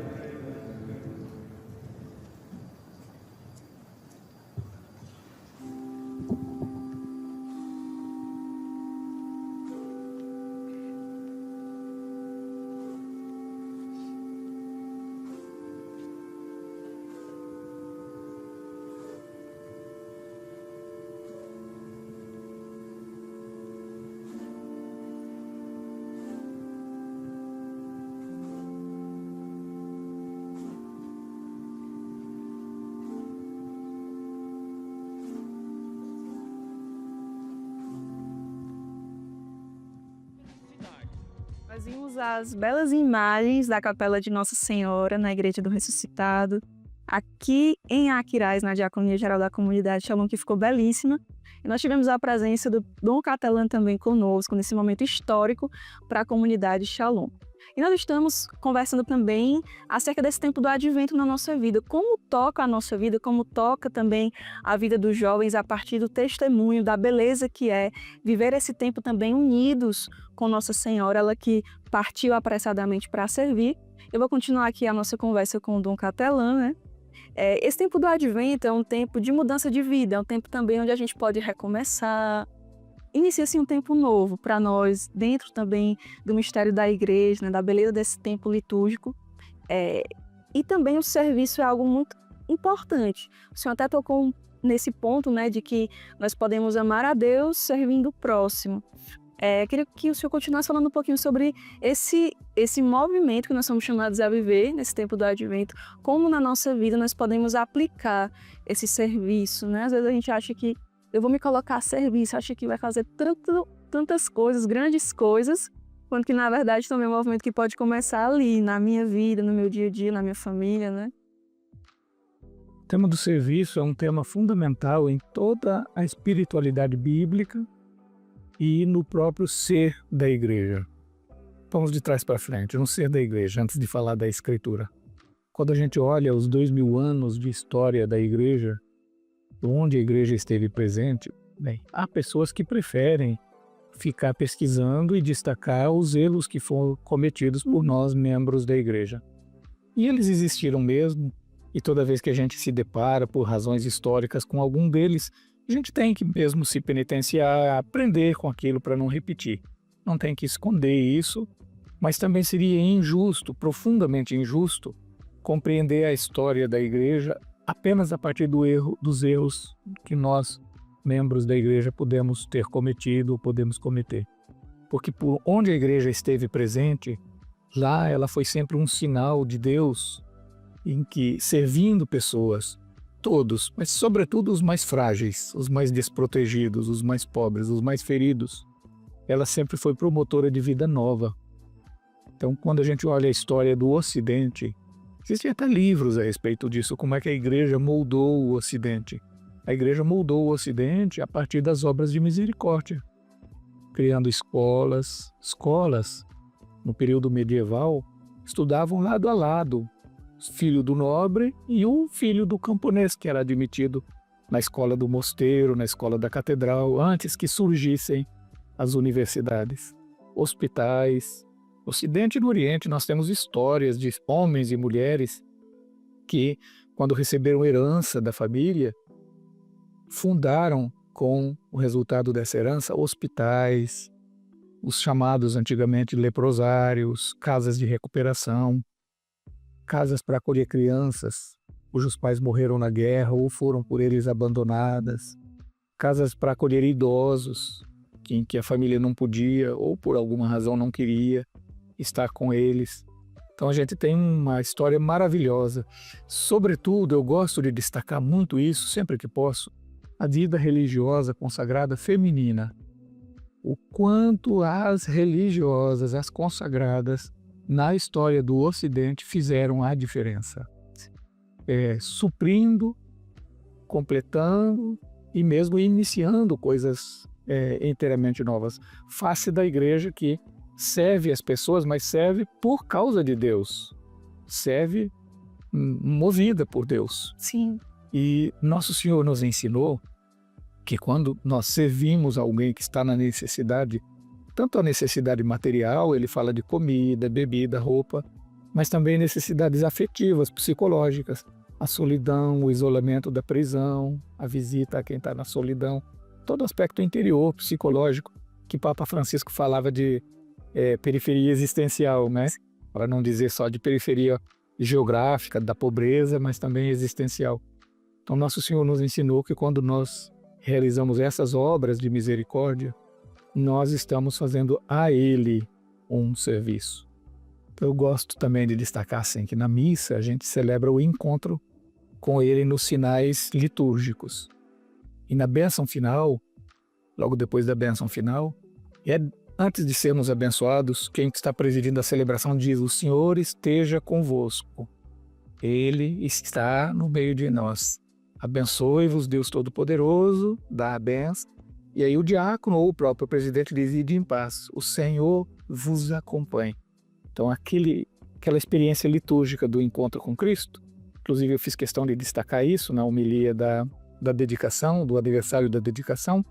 Nós vimos as belas imagens da Capela de Nossa Senhora na Igreja do Ressuscitado, aqui em Aquiraz, na Diaconia Geral da Comunidade Shalom, que ficou belíssima. E nós tivemos a presença do Dom Catelan também conosco, nesse momento histórico para a comunidade Shalom. E nós estamos conversando também acerca desse tempo do advento na nossa vida, como toca a nossa vida, como toca também a vida dos jovens a partir do testemunho, da beleza que é viver esse tempo também unidos com Nossa Senhora, ela que partiu apressadamente para servir. Eu vou continuar aqui a nossa conversa com o Dom Catelan, né? Esse tempo do advento é um tempo de mudança de vida, é um tempo também onde a gente pode recomeçar. Inicia-se um tempo novo para nós, dentro também do mistério da igreja, né, da beleza desse tempo litúrgico. E também o serviço é algo muito importante. O senhor até tocou nesse ponto, né, de que nós podemos amar a Deus servindo o próximo. Queria que o senhor continuasse falando um pouquinho sobre esse movimento que nós somos chamados a viver nesse tempo do advento, como na nossa vida nós podemos aplicar esse serviço, né? Às vezes a gente acha que eu vou me colocar a serviço, acha que vai fazer tantas coisas, grandes coisas, quando que na verdade também é um movimento que pode começar ali, na minha vida, no meu dia a dia, na minha família, né? O tema do serviço é um tema fundamental em toda a espiritualidade bíblica e no próprio ser da igreja. Vamos de trás para frente, no ser da igreja, antes de falar da escritura. Quando a gente olha os 2000 anos de história da igreja, onde a igreja esteve presente, bem, há pessoas que preferem ficar pesquisando e destacar os erros que foram cometidos por nós, membros da igreja. E eles existiram mesmo, e toda vez que a gente se depara por razões históricas com algum deles, a gente tem que mesmo se penitenciar, aprender com aquilo para não repetir. Não tem que esconder isso, mas também seria injusto, profundamente injusto, compreender a história da igreja apenas a partir dos erros que nós, membros da igreja, podemos ter cometido ou podemos cometer. Porque por onde a igreja esteve presente, lá ela foi sempre um sinal de Deus, em que, servindo pessoas, todos, mas sobretudo os mais frágeis, os mais desprotegidos, os mais pobres, os mais feridos, ela sempre foi promotora de vida nova. Então, quando a gente olha a história do Ocidente, existem até livros a respeito disso, como é que a igreja moldou o Ocidente. A igreja moldou o Ocidente a partir das obras de misericórdia, criando escolas. Escolas, no período medieval, estudavam lado a lado, o filho do nobre e o filho do camponês, que era admitido na escola do mosteiro, na escola da catedral, antes que surgissem as universidades. Hospitais, No Ocidente e no Oriente nós temos histórias de homens e mulheres que, quando receberam herança da família, fundaram com o resultado dessa herança hospitais, os chamados antigamente leprosários, casas de recuperação, casas para acolher crianças cujos pais morreram na guerra ou foram por eles abandonadas, casas para acolher idosos em que a família não podia ou por alguma razão não queria estar com eles. Então a gente tem uma história maravilhosa. Sobretudo, eu gosto de destacar muito isso, sempre que posso, a vida religiosa consagrada feminina. O quanto as religiosas, as consagradas, na história do Ocidente fizeram a diferença. Suprindo, completando e mesmo iniciando coisas inteiramente novas. Face da igreja que serve as pessoas, mas serve por causa de Deus. Serve movida por Deus. Sim. E Nosso Senhor nos ensinou que quando nós servimos alguém que está na necessidade, tanto a necessidade material, ele fala de comida, bebida, roupa, mas também necessidades afetivas, psicológicas, a solidão, o isolamento da prisão, a visita a quem está na solidão, todo aspecto interior, psicológico, que Papa Francisco falava de periferia existencial, né? Para não dizer só de periferia geográfica, da pobreza, mas também existencial. Então, Nosso Senhor nos ensinou que quando nós realizamos essas obras de misericórdia, nós estamos fazendo a Ele um serviço. Eu gosto também de destacar assim, que na missa a gente celebra o encontro com Ele nos sinais litúrgicos. E na bênção final, logo depois da bênção final, antes de sermos abençoados, quem está presidindo a celebração diz: o Senhor esteja convosco. Ele está no meio de nós. Abençoe-vos, Deus Todo-Poderoso, dá a benção. E aí o diácono ou o próprio presidente diz: ide em paz, o Senhor vos acompanhe. Então aquela experiência litúrgica do encontro com Cristo, inclusive eu fiz questão de destacar isso na homilia da dedicação, do aniversário da dedicação,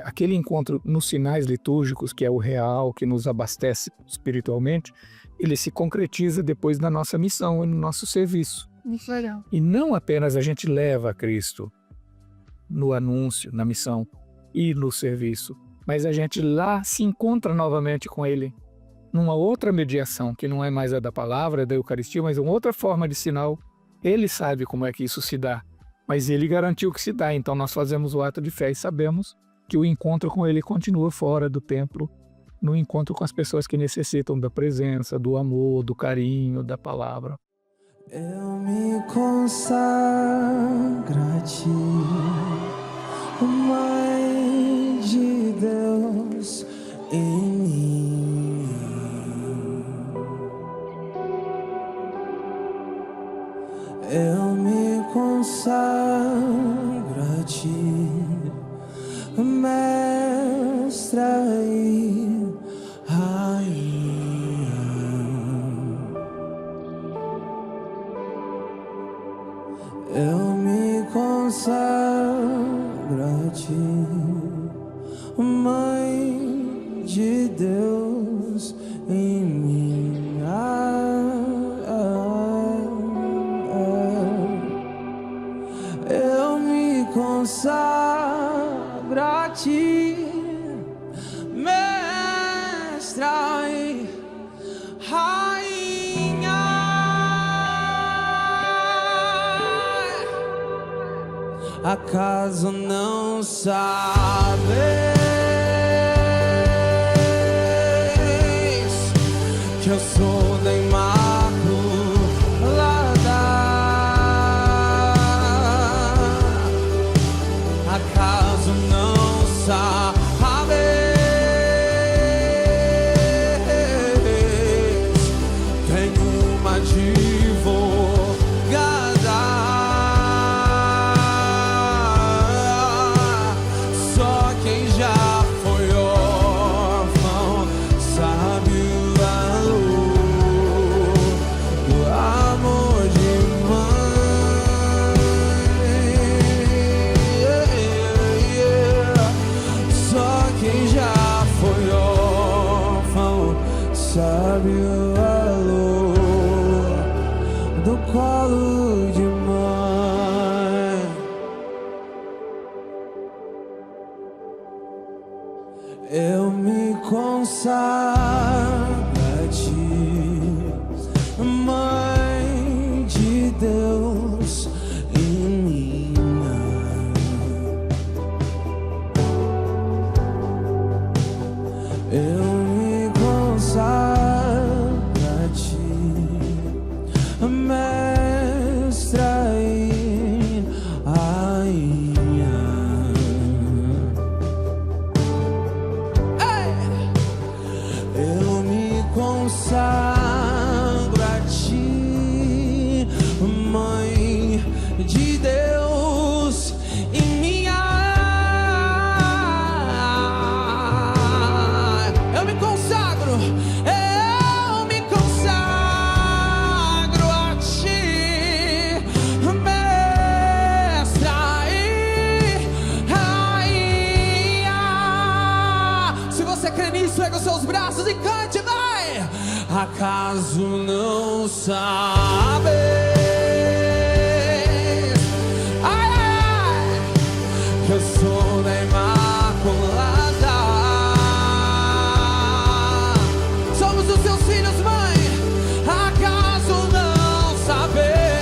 aquele encontro nos sinais litúrgicos, que é o real, que nos abastece espiritualmente, ele se concretiza depois na nossa missão e no nosso serviço. Muito legal. E não apenas a gente leva a Cristo no anúncio, na missão e no serviço, mas a gente lá se encontra novamente com Ele, numa outra mediação, que não é mais a da palavra, é da Eucaristia, mas uma outra forma de sinal. Ele sabe como é que isso se dá, mas Ele garantiu que se dá, então nós fazemos o ato de fé e sabemos que o encontro com Ele continua fora do templo, no encontro com as pessoas que necessitam da presença, do amor, do carinho, da palavra. Eu me consagro a Ti, Mãe de Deus em mim. Eu me consagro a Ti, Mestra e Rainha. Eu me consagro a Ti, Mãe de Deus em mim. Eu me consagro a Ti, Mestra e Rainha. Acaso não sabes que eu sou da Imaculada? Acaso não sabes? Tenho uma advogada, só quem já foi órfão sabe o valor. acaso não sabes? Ai, ai, que eu sou da Imaculada. Somos os seus filhos, mãe. Acaso não saber?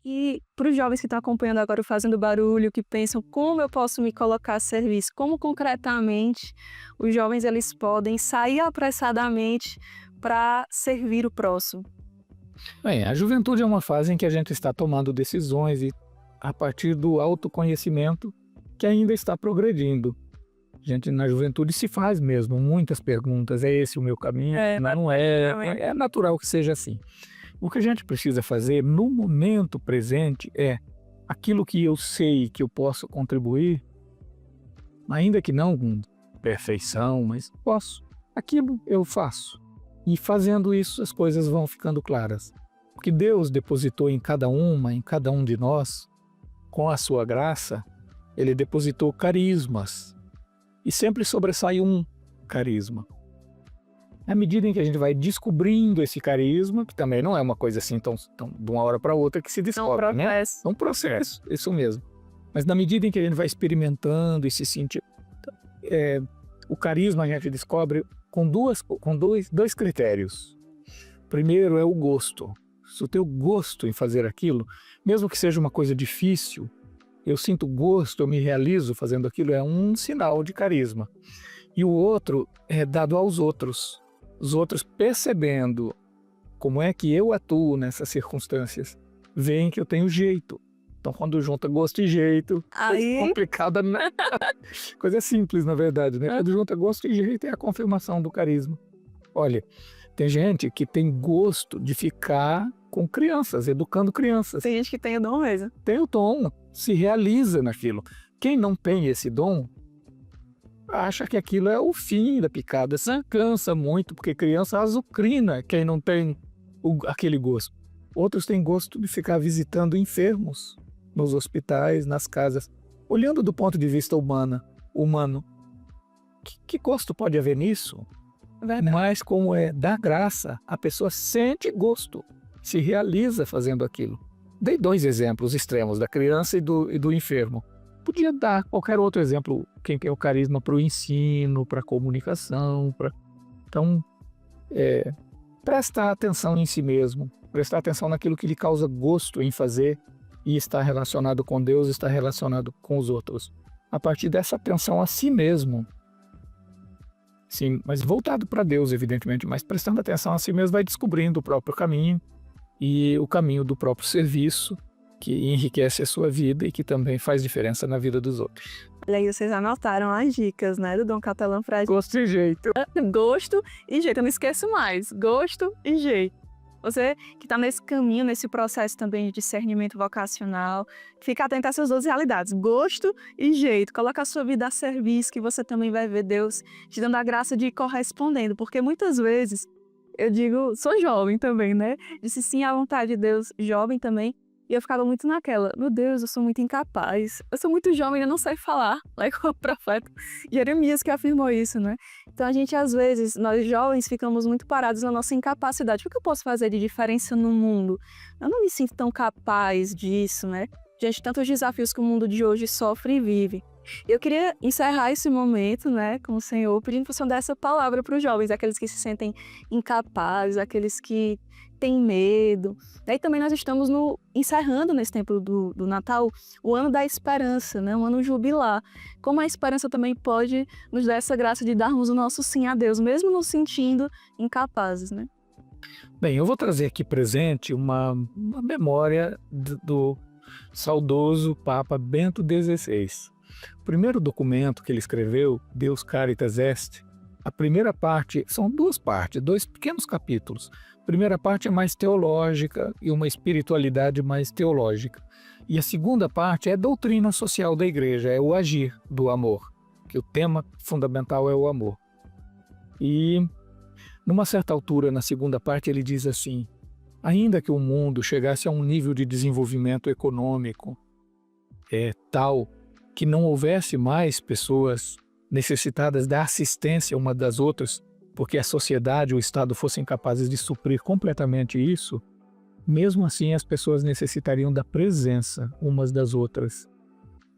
E para os jovens que estão acompanhando agora o Fazendo Barulho, que pensam como eu posso me colocar a serviço, como concretamente os jovens eles podem sair apressadamente para servir o próximo. Bem, a juventude é uma fase em que a gente está tomando decisões e a partir do autoconhecimento que ainda está progredindo. A gente na juventude se faz mesmo muitas perguntas, é esse o meu caminho? Não é, é natural que seja assim. O que a gente precisa fazer no momento presente é aquilo que eu sei que eu posso contribuir, ainda que não com perfeição, mas posso. Aquilo eu faço. E fazendo isso as coisas vão ficando claras. Porque Deus depositou em cada um de nós, com a sua graça, Ele depositou carismas. E sempre sobressai um carisma. À medida em que a gente vai descobrindo esse carisma, que também não é uma coisa assim tão de uma hora para outra que se descobre, né? É um processo, isso mesmo. Mas na medida em que a gente vai experimentando e se sentindo, o carisma a gente descobre com dois critérios. Primeiro é o gosto. Se eu tenho gosto em fazer aquilo, mesmo que seja uma coisa difícil, eu sinto gosto, eu me realizo fazendo aquilo, é um sinal de carisma. E o outro é dado aos outros. Os outros percebendo como é que eu atuo nessas circunstâncias, veem que eu tenho jeito. Então, quando junta gosto e jeito, é complicado, né? Coisa simples, na verdade, né? Quando junta gosto e jeito é a confirmação do carisma. Olha, tem gente que tem gosto de ficar com crianças, educando crianças. Tem gente que tem o dom mesmo. Tem o dom, se realiza naquilo. Quem não tem esse dom, acha que aquilo é o fim da picada. Isso cansa muito, porque criança azucrina quem não tem aquele gosto. Outros têm gosto de ficar visitando enfermos nos hospitais, nas casas, olhando do ponto de vista humano. Que gosto pode haver nisso? Mas como é da graça, a pessoa sente gosto, se realiza fazendo aquilo. Dei 2 exemplos extremos, da criança e do enfermo. Podia dar qualquer outro exemplo, quem tem o carisma para o ensino, para a comunicação. Então, prestar atenção em si mesmo, prestar atenção naquilo que lhe causa gosto em fazer e está relacionado com Deus, está relacionado com os outros. A partir dessa atenção a si mesmo, sim, mas voltado para Deus, evidentemente, mas prestando atenção a si mesmo, vai descobrindo o próprio caminho e o caminho do próprio serviço, que enriquece a sua vida e que também faz diferença na vida dos outros. Olha aí, vocês anotaram as dicas, né, do Dom Catelã para gosto e jeito. Gosto e jeito, eu não esqueço mais. Gosto e jeito. Você que está nesse caminho, nesse processo também de discernimento vocacional, fica atento a essas 2 realidades, gosto e jeito. Coloca a sua vida a serviço, que você também vai ver Deus te dando a graça de ir correspondendo, porque muitas vezes, eu digo, sou jovem também, né? Disse sim à vontade de Deus, jovem também, e eu ficava muito naquela, meu Deus, eu sou muito incapaz, eu sou muito jovem, eu não sei falar, lá com o profeta Jeremias que afirmou isso, né? Então a gente, às vezes, nós jovens ficamos muito parados na nossa incapacidade. O que eu posso fazer de diferença no mundo? Eu não me sinto tão capaz disso, né? Diante de tantos desafios que o mundo de hoje sofre e vive. Eu queria encerrar esse momento, né, com o Senhor, pedindo para o Senhor dar essa palavra para os jovens, aqueles que se sentem incapazes, aqueles que têm medo. Daí também nós estamos encerrando nesse tempo do Natal o ano da esperança, né, um ano jubilar. Como a esperança também pode nos dar essa graça de darmos o nosso sim a Deus, mesmo nos sentindo incapazes, né? Bem, eu vou trazer aqui presente uma memória do saudoso Papa Bento XVI. O primeiro documento que ele escreveu, Deus Caritas Est, a primeira parte, são 2 partes, 2 pequenos capítulos. A primeira parte é mais teológica e uma espiritualidade mais teológica. E a segunda parte é doutrina social da igreja, é o agir do amor, que o tema fundamental é o amor. E, numa certa altura, na segunda parte, ele diz assim: ainda que o mundo chegasse a um nível de desenvolvimento econômico tal que não houvesse mais pessoas necessitadas da assistência uma das outras, porque a sociedade, o Estado fossem capazes de suprir completamente isso, mesmo assim as pessoas necessitariam da presença umas das outras.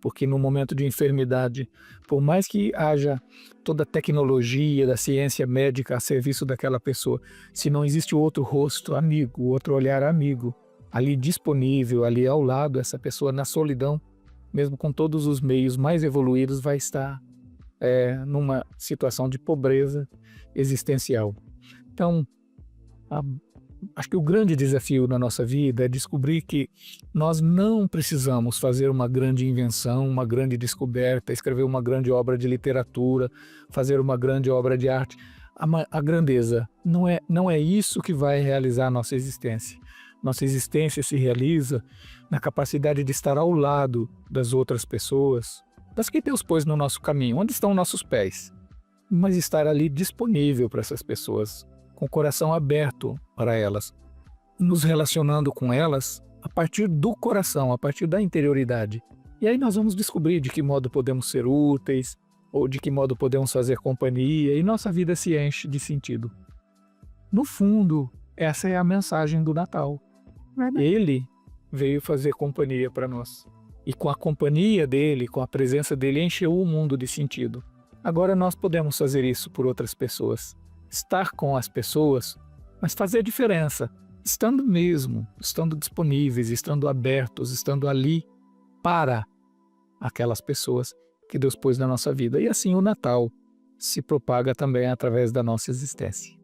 Porque no momento de enfermidade, por mais que haja toda a tecnologia da ciência médica a serviço daquela pessoa, se não existe outro rosto amigo, outro olhar amigo, ali disponível, ali ao lado, essa pessoa na solidão, mesmo com todos os meios mais evoluídos, vai estar numa situação de pobreza existencial. Então, acho que o grande desafio na nossa vida é descobrir que nós não precisamos fazer uma grande invenção, uma grande descoberta, escrever uma grande obra de literatura, fazer uma grande obra de arte. A grandeza não é isso que vai realizar a nossa existência. Nossa existência se realiza na capacidade de estar ao lado das outras pessoas, das que Deus pôs no nosso caminho, onde estão nossos pés, mas estar ali disponível para essas pessoas, com o coração aberto para elas, nos relacionando com elas a partir do coração, a partir da interioridade. E aí nós vamos descobrir de que modo podemos ser úteis, ou de que modo podemos fazer companhia, e nossa vida se enche de sentido. No fundo, essa é a mensagem do Natal. Ele veio fazer companhia para nós. E com a companhia dele, com a presença dele, encheu o mundo de sentido. Agora nós podemos fazer isso por outras pessoas. Estar com as pessoas, mas fazer diferença, estando mesmo, estando disponíveis, estando abertos, estando ali para aquelas pessoas que Deus pôs na nossa vida. E assim o Natal se propaga também através da nossa existência.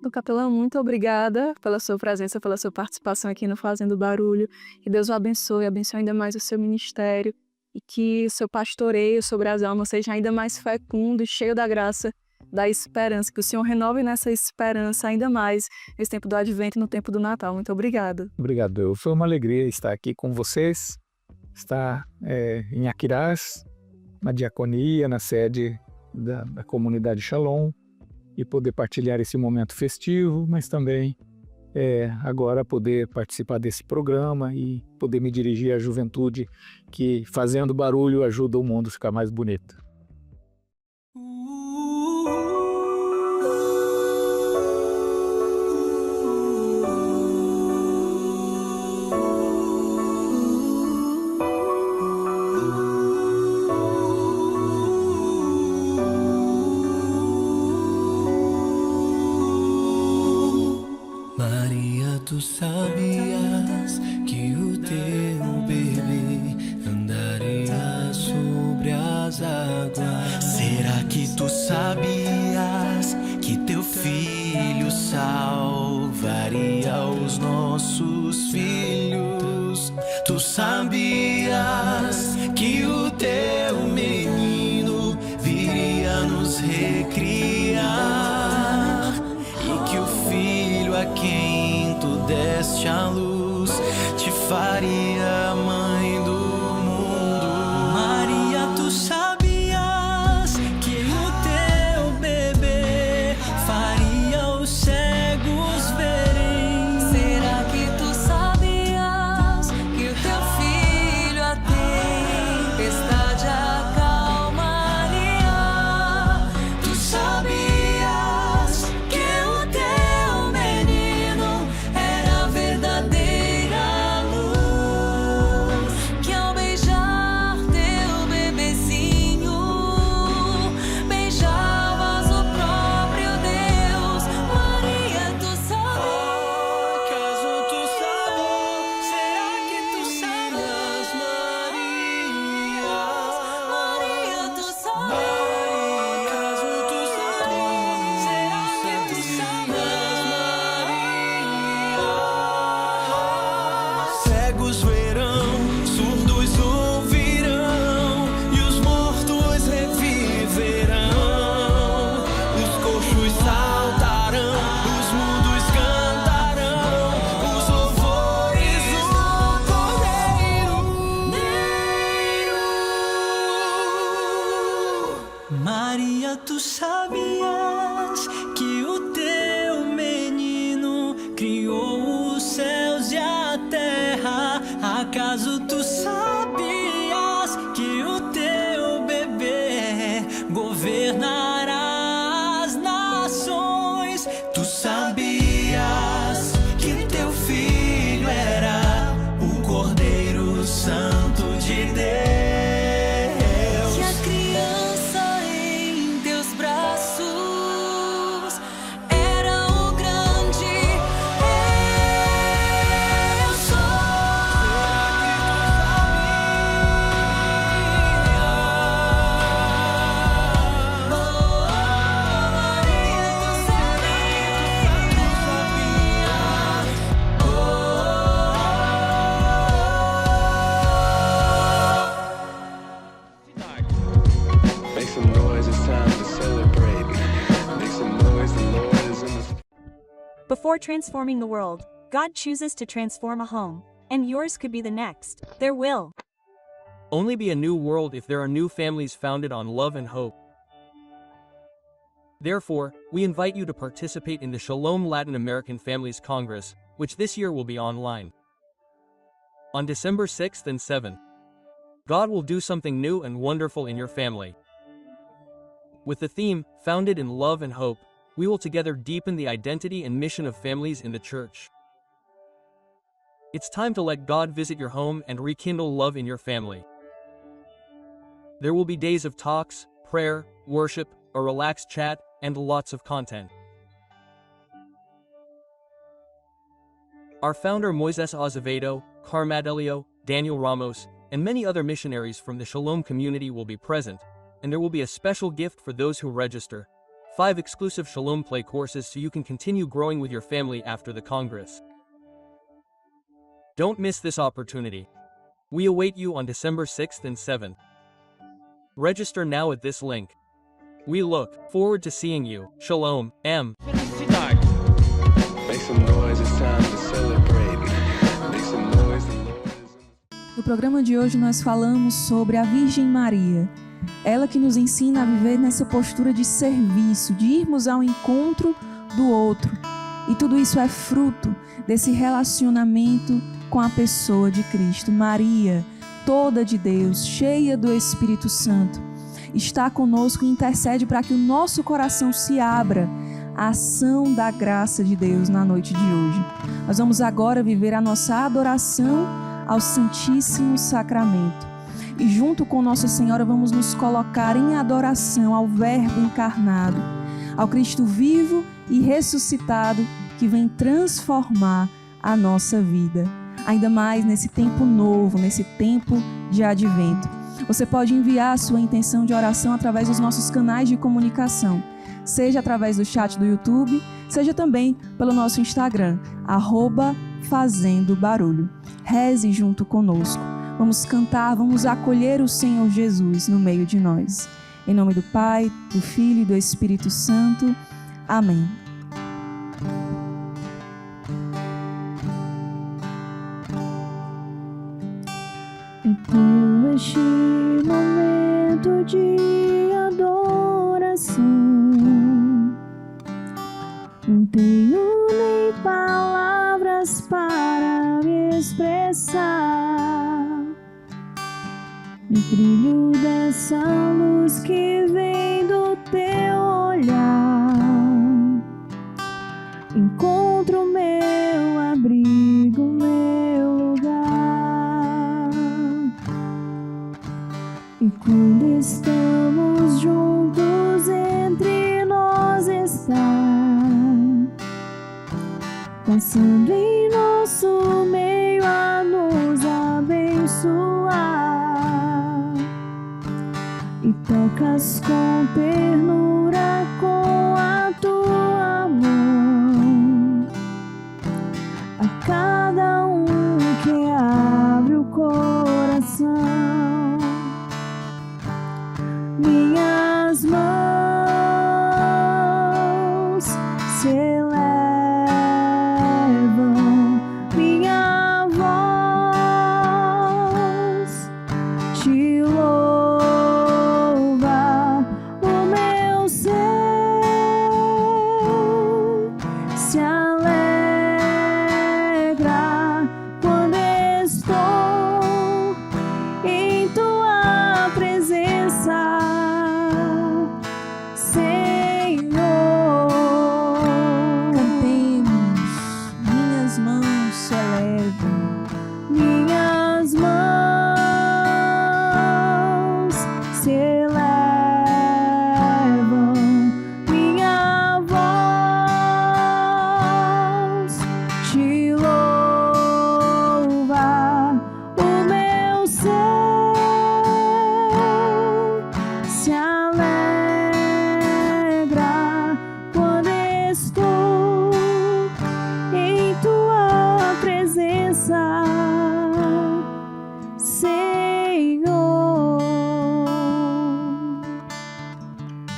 Dom Capelão, muito obrigada pela sua presença, pela sua participação aqui no Fazendo Barulho. Que Deus o abençoe ainda mais o seu ministério e que o seu pastoreio sobre as almas seja ainda mais fecundo e cheio da graça, da esperança, que o Senhor renove nessa esperança ainda mais nesse tempo do Advento e no tempo do Natal. Muito obrigada. Obrigado. Foi uma alegria estar aqui com vocês, estar em Aquirás, na diaconia, na sede da comunidade Shalom, e poder partilhar esse momento festivo, mas também agora poder participar desse programa e poder me dirigir à juventude que, fazendo barulho, ajuda o mundo a ficar mais bonito. Tu sabias que o teu bebê andaria sobre as águas? Será que tu sabias que teu filho salvaria os nossos filhos? Tu sabias que o teu menino viria nos recriar e que o filho a quem deste a luz, te faria mãe do mundo. Maria, tu sabias que o teu bebê faria os cegos verem? Será que tu sabias que o teu filho a tempestade acalmaria? Tu sabias que o teu menino verdadeira luz, que ao beijar teu bebezinho, beijavas o próprio Deus. Maria, tu sabias? Acaso tu sabias? Será que tu sabias, Maria? Maria, tu sabias? Acaso tu sabias? Será que tu sabias, Maria? Cegos verão, surdos ouvirão, e os mortos reviverão. Os coxos saltarão, os mudos cantarão, os louvores do Cordeiro. Maria, tu sabias que o teu menino criou os céus e a terra? Before transforming the world, God chooses to transform a home, and yours could be the next. There will only be a new world if there are new families founded on love and hope. Therefore, we invite you to participate in the Shalom Latin American Families Congress, which this year will be online. On December 6th and 7th, God will do something new and wonderful in your family. With the theme, Founded in Love and Hope, we will together deepen the identity and mission of families in the church. It's time to let God visit your home and rekindle love in your family. There will be days of talks, prayer, worship, a relaxed chat, and lots of content. Our founder Moises Azevedo, Carmadelio, Daniel Ramos, and many other missionaries from the Shalom community will be present, and there will be a special gift for those who register: 5 exclusive Shalom Play courses so you can continue growing with your family after the Congress. Don't miss this opportunity. We await you on December 6th and 7th. Register now at this link. We look forward to seeing you. Shalom, M. Felicidade. Make some noise, it's time to celebrate. Make some noise, the Lord is in No programa de hoje nós falamos sobre a Virgem Maria. Ela que nos ensina a viver nessa postura de serviço, de irmos ao encontro do outro. E tudo isso é fruto desse relacionamento com a pessoa de Cristo. Maria, toda de Deus, cheia do Espírito Santo, está conosco e intercede para que o nosso coração se abra à ação da graça de Deus na noite de hoje. Nós vamos agora viver a nossa adoração ao Santíssimo Sacramento. E junto com Nossa Senhora vamos nos colocar em adoração ao Verbo encarnado, ao Cristo vivo e ressuscitado que vem transformar a nossa vida. Ainda mais nesse tempo novo, nesse tempo de advento. Você pode enviar a sua intenção de oração através dos nossos canais de comunicação, seja através do chat do YouTube, seja também pelo nosso Instagram, @FazendoBarulho. Reze junto conosco. Vamos cantar, vamos acolher o Senhor Jesus no meio de nós. Em nome do Pai, do Filho e do Espírito Santo. Amém. Por este momento de adoração, não tenho nem palavras para me expressar. No brilho dessa luz que vem do teu olhar, encontro meu abrigo, meu lugar. E quando estamos juntos, entre nós está, passando em nosso meio a nos abençoar. E tocas com ternura com a tua mão a cada um que abre o coração. Minhas mãos se elevam, minha voz te louva, o meu ser se alegra quando estou em tua presença.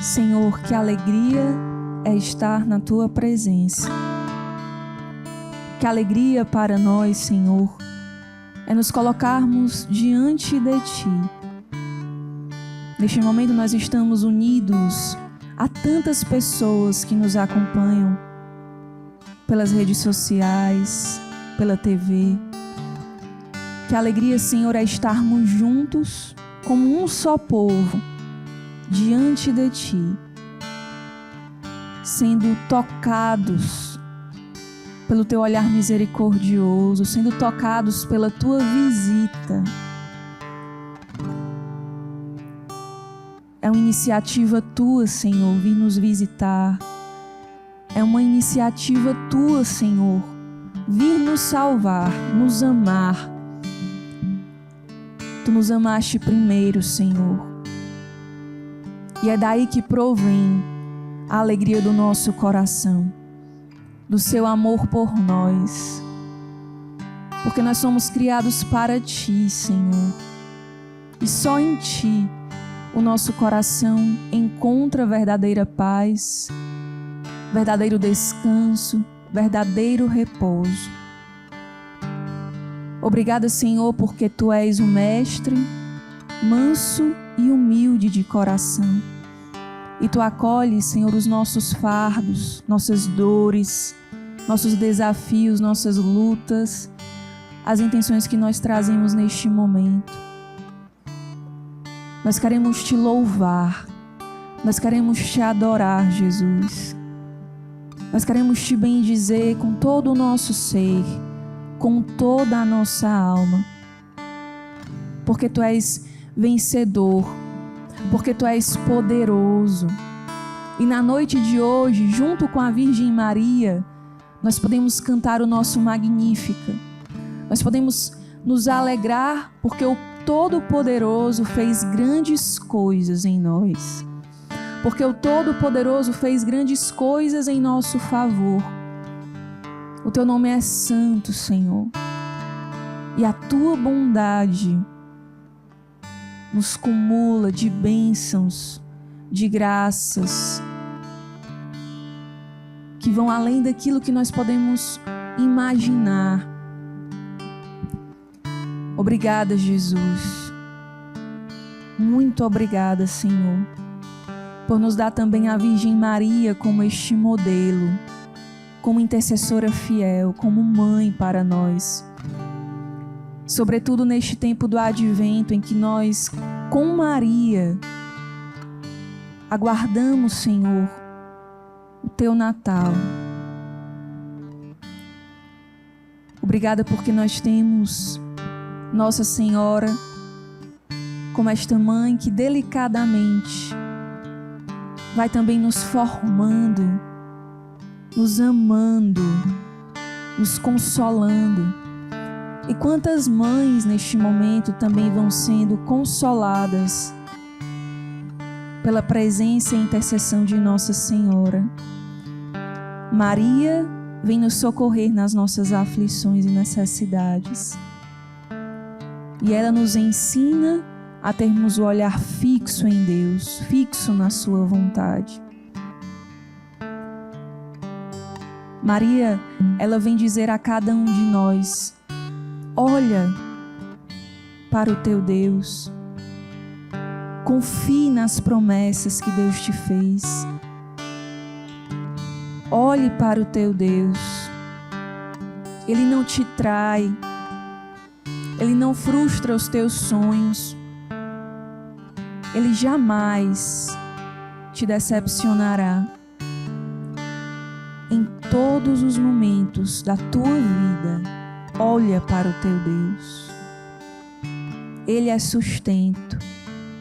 Senhor, que alegria é estar na Tua presença. Que alegria para nós, Senhor, é nos colocarmos diante de Ti. Neste momento nós estamos unidos a tantas pessoas que nos acompanham pelas redes sociais, pela TV. Que alegria, Senhor, é estarmos juntos como um só povo diante de Ti, sendo tocados pelo Teu olhar misericordioso, sendo tocados pela Tua visita. É uma iniciativa Tua, Senhor, vir nos visitar. É uma iniciativa Tua, Senhor, vir nos salvar, nos amar. Tu nos amaste primeiro, Senhor. E é daí que provém a alegria do nosso coração, do Seu amor por nós. Porque nós somos criados para Ti, Senhor. E só em Ti o nosso coração encontra verdadeira paz, verdadeiro descanso, verdadeiro repouso. Obrigada, Senhor, porque Tu és o Mestre, manso e humilde de coração. E Tu acolhes, Senhor, os nossos fardos, nossas dores, nossos desafios, nossas lutas, as intenções que nós trazemos neste momento. Nós queremos Te louvar, nós queremos Te adorar, Jesus. Nós queremos Te bendizer com todo o nosso ser, com toda a nossa alma. Porque Tu és vencedor, porque Tu és poderoso. E na noite de hoje, junto com a Virgem Maria, nós podemos cantar o nosso Magnífica. Nós podemos nos alegrar porque o Todo-Poderoso fez grandes coisas em nós. Porque o Todo-Poderoso fez grandes coisas em nosso favor. O Teu nome é santo, Senhor. E a Tua bondade nos cumula de bênçãos, de graças, que vão além daquilo que nós podemos imaginar. Obrigada, Jesus. Muito obrigada, Senhor, por nos dar também a Virgem Maria como este modelo, como intercessora fiel, como mãe para nós. Sobretudo neste tempo do Advento, em que nós, com Maria, aguardamos, Senhor, o Teu Natal. Obrigada porque nós temos Nossa Senhora como esta mãe que delicadamente vai também nos formando, nos amando, nos consolando. E quantas mães neste momento também vão sendo consoladas pela presença e intercessão de Nossa Senhora. Maria vem nos socorrer nas nossas aflições e necessidades. E ela nos ensina a termos o olhar fixo em Deus, fixo na Sua vontade. Maria, ela vem dizer a cada um de nós: olha para o teu Deus, confie nas promessas que Deus te fez. Olhe para o teu Deus, Ele não te trai, Ele não frustra os teus sonhos, Ele jamais te decepcionará. Em todos os momentos da tua vida, olha para o teu Deus. Ele é sustento,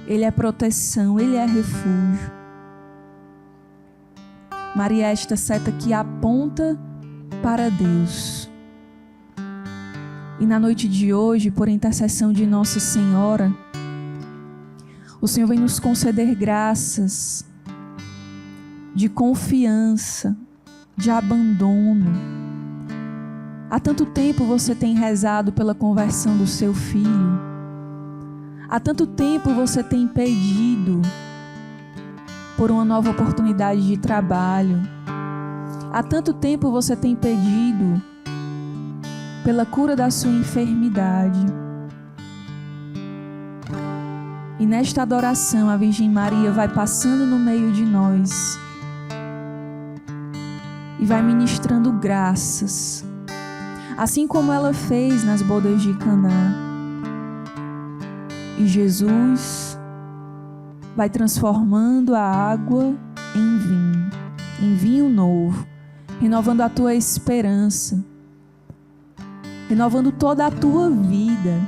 Ele é proteção, Ele é refúgio. Maria é esta seta que aponta para Deus. E na noite de hoje, por intercessão de Nossa Senhora, o Senhor vem nos conceder graças de confiança, de abandono. Há tanto tempo você tem rezado pela conversão do seu filho. Há tanto tempo você tem pedido por uma nova oportunidade de trabalho. Há tanto tempo você tem pedido pela cura da sua enfermidade. E nesta adoração, a Virgem Maria vai passando no meio de nós e vai ministrando graças, assim como ela fez nas bodas de Caná. E Jesus vai transformando a água em vinho novo, renovando a tua esperança, renovando toda a tua vida.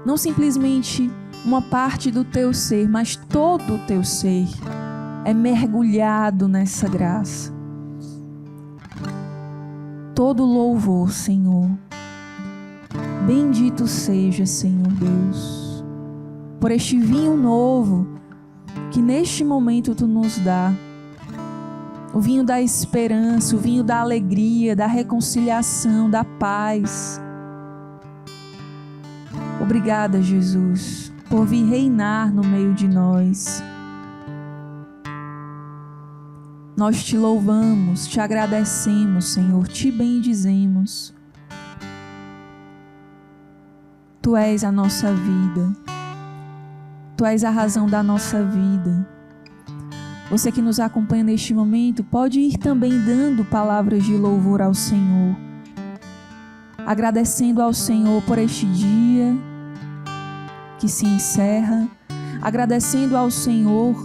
Não simplesmente uma parte do teu ser, mas todo o teu ser é mergulhado nessa graça. Todo louvor, Senhor. Bendito seja, Senhor Deus, por este vinho novo que neste momento Tu nos dá. O vinho da esperança, o vinho da alegria, da reconciliação, da paz. Obrigada, Jesus, por vir reinar no meio de nós. Nós te louvamos, te agradecemos, Senhor, te bendizemos. Tu és a nossa vida. Tu és a razão da nossa vida. Você que nos acompanha neste momento pode ir também dando palavras de louvor ao Senhor, agradecendo ao Senhor por este dia que se encerra, agradecendo ao Senhor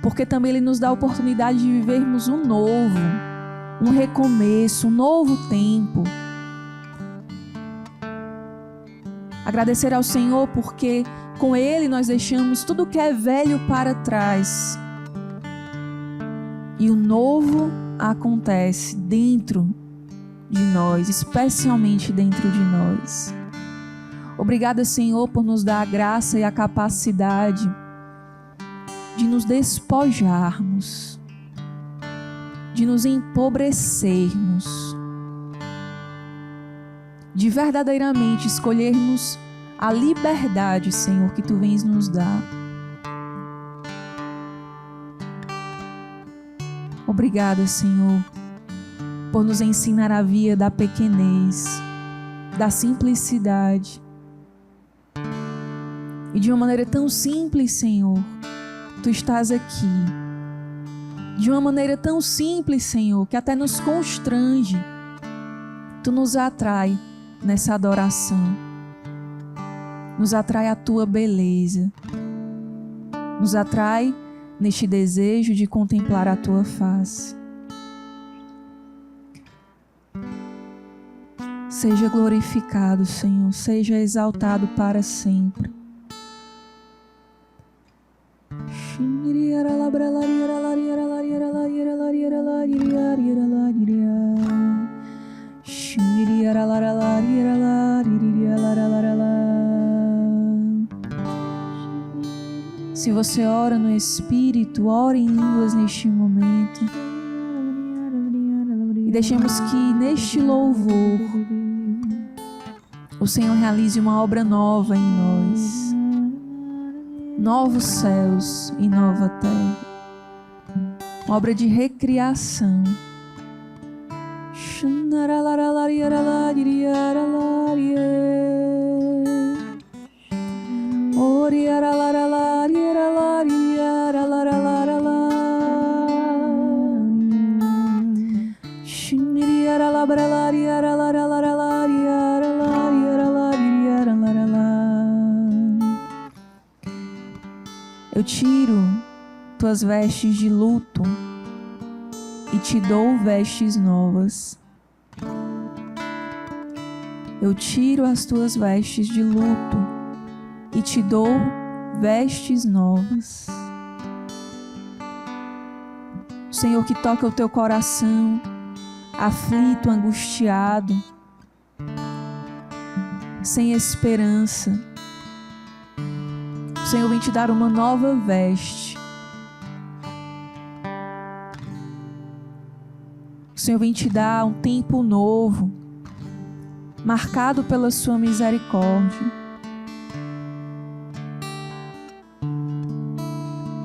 porque também Ele nos dá a oportunidade de vivermos um novo, um recomeço, um novo tempo. Agradecer ao Senhor porque com Ele nós deixamos tudo que é velho para trás. E o novo acontece dentro de nós, especialmente dentro de nós. Obrigada, Senhor, por nos dar a graça e a capacidade de nos despojarmos, de nos empobrecermos, de verdadeiramente escolhermos a liberdade, Senhor, que Tu vens nos dar. Obrigada, Senhor, por nos ensinar a via da pequenez, da simplicidade. E de uma maneira tão simples, Senhor, Tu estás aqui. De uma maneira tão simples, Senhor, que até nos constrange. Tu nos atrai nessa adoração. Nos atrai a Tua beleza. Nos atrai neste desejo de contemplar a Tua face. Seja glorificado, Senhor, seja exaltado para sempre. Se você ora no Espírito, ore em línguas neste momento. E deixemos que neste louvor o Senhor realize uma obra nova em nós. Novos céus e nova terra. Uma obra de recriação. Eu tiro tuas vestes de luto e te dou vestes novas. Eu tiro as tuas vestes de luto e te dou vestes novas. O Senhor que toca o teu coração, aflito, angustiado, sem esperança. O Senhor vem te dar uma nova veste. O Senhor vem te dar um tempo novo, marcado pela sua misericórdia.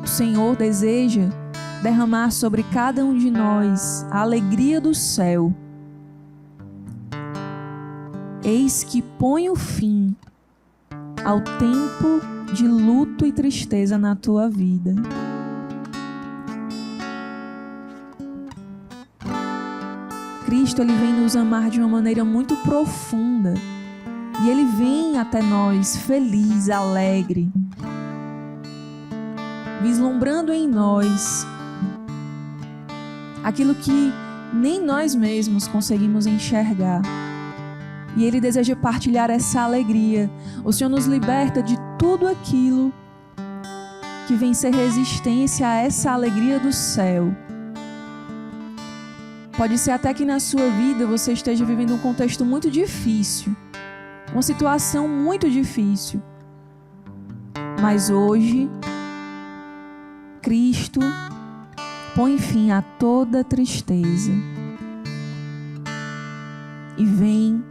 O Senhor deseja derramar sobre cada um de nós a alegria do céu, Eis que ponho fim ao tempo de luto e tristeza na tua vida. Cristo, ele vem nos amar de uma maneira muito profunda. E ele vem até nós feliz, alegre, vislumbrando em nós aquilo que nem nós mesmos conseguimos enxergar. E ele deseja partilhar essa alegria. O Senhor nos liberta de tudo aquilo que vem ser resistência a essa alegria do céu. Pode ser até que na sua vida você esteja vivendo um contexto muito difícil, uma situação muito difícil. Mas hoje, Cristo põe fim a toda tristeza e vem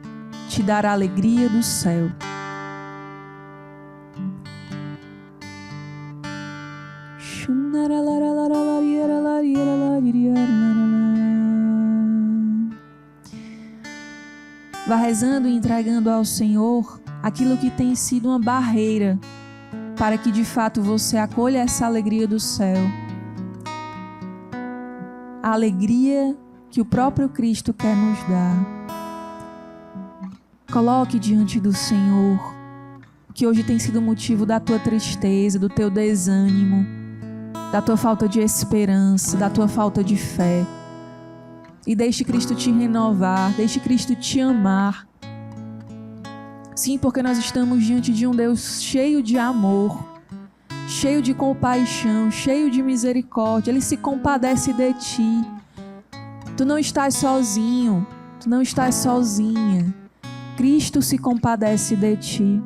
te dar a alegria do céu. Vá rezando e entregando ao Senhor aquilo que tem sido uma barreira para que de fato você acolha essa alegria do céu. A alegria que o próprio Cristo quer nos dar. Coloque diante do Senhor o que hoje tem sido motivo da tua tristeza, do teu desânimo, da tua falta de esperança, da tua falta de fé. E deixe Cristo te renovar, deixe Cristo te amar. Sim, porque nós estamos diante de um Deus cheio de amor, cheio de compaixão, cheio de misericórdia. Ele se compadece de ti. Tu não estás sozinho, tu não estás sozinha. Cristo se compadece de ti.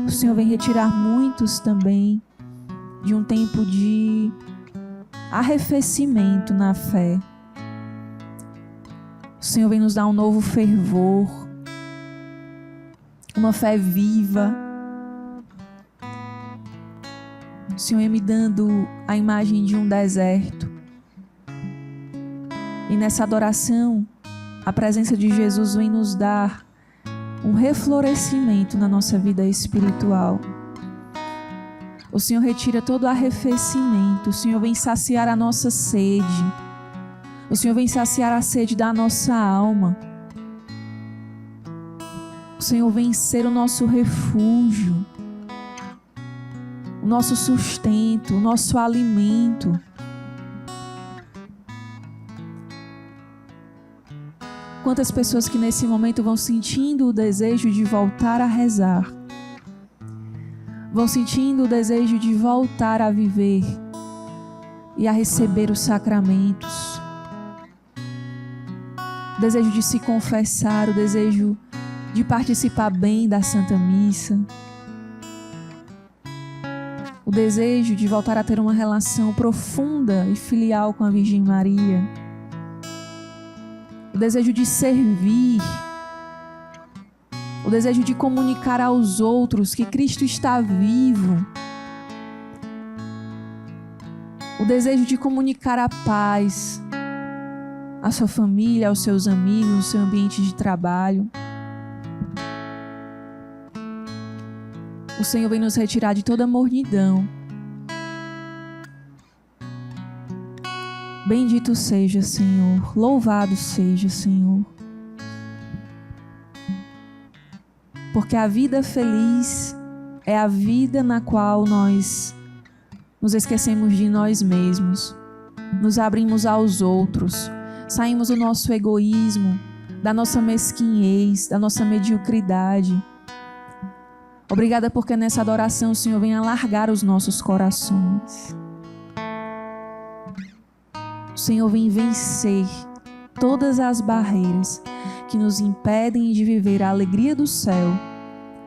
O Senhor vem retirar muitos também de um tempo de arrefecimento na fé. O Senhor vem nos dar um novo fervor, uma fé viva. O Senhor vem me dando a imagem de um deserto. E nessa adoração, a presença de Jesus vem nos dar um reflorescimento na nossa vida espiritual. O Senhor retira todo o arrefecimento. O Senhor vem saciar a nossa sede. O Senhor vem saciar a sede da nossa alma. O Senhor vem ser o nosso refúgio, o nosso sustento, o nosso alimento. Quantas pessoas que nesse momento vão sentindo o desejo de voltar a rezar, vão sentindo o desejo de voltar a viver e a receber os sacramentos, o desejo de se confessar, o desejo de participar bem da Santa Missa, o desejo de voltar a ter uma relação profunda e filial com a Virgem Maria, o desejo de servir, o desejo de comunicar aos outros que Cristo está vivo, o desejo de comunicar a paz à sua família, aos seus amigos, no seu ambiente de trabalho. O Senhor vem nos retirar de toda mornidão. Bendito seja, Senhor. Louvado seja, Senhor. Porque a vida feliz é a vida na qual nós nos esquecemos de nós mesmos, nos abrimos aos outros, saímos do nosso egoísmo, da nossa mesquinhez, da nossa mediocridade. Obrigada porque nessa adoração o Senhor vem alargar os nossos corações. O Senhor vem vencer todas as barreiras que nos impedem de viver a alegria do céu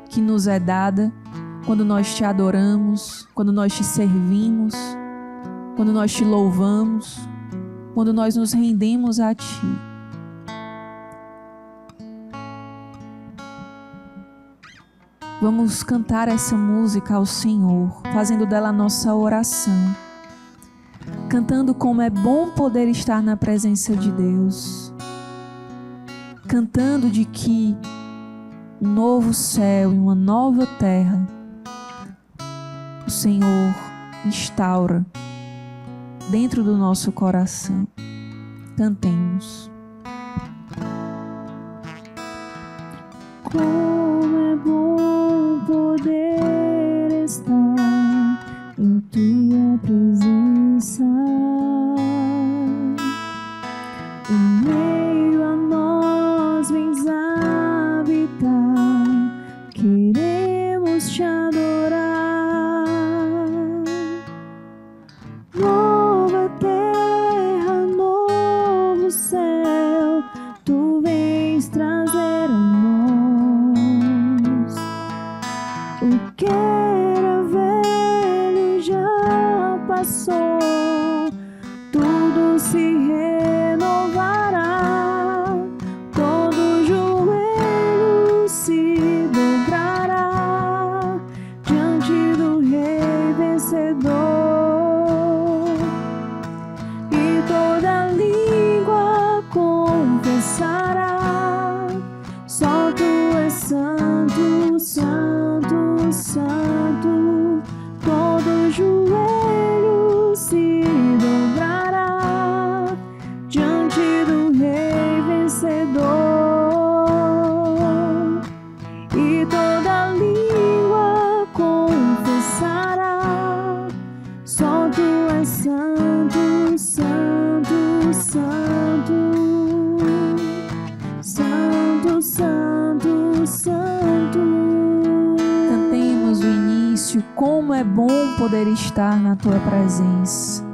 que nos é dada quando nós te adoramos, quando nós te servimos, quando nós te louvamos, quando nós nos rendemos a ti. Vamos cantar essa música ao Senhor, fazendo dela a nossa oração, cantando como é bom poder estar na presença de Deus, cantando de que um novo céu e uma nova terra o Senhor instaura dentro do nosso coração. Cantemos. Como é bom poder estar em tua presença, em meio a nós vens habitar, queremos te adorar. Nova terra, novo céu, tu vens trazer a nós. O que era velho já passou, tudo se renovará, todo joelho se dobrará diante do Rei vencedor, e toda língua confessará: só tu és santo, santo, santo. Todo joelho se dobrará diante do Rei vencedor, e toda língua confessará: só tu és santo, santo, santo, santo, santo, santo. Cantemos o início, como é bom poder estar na tua presença.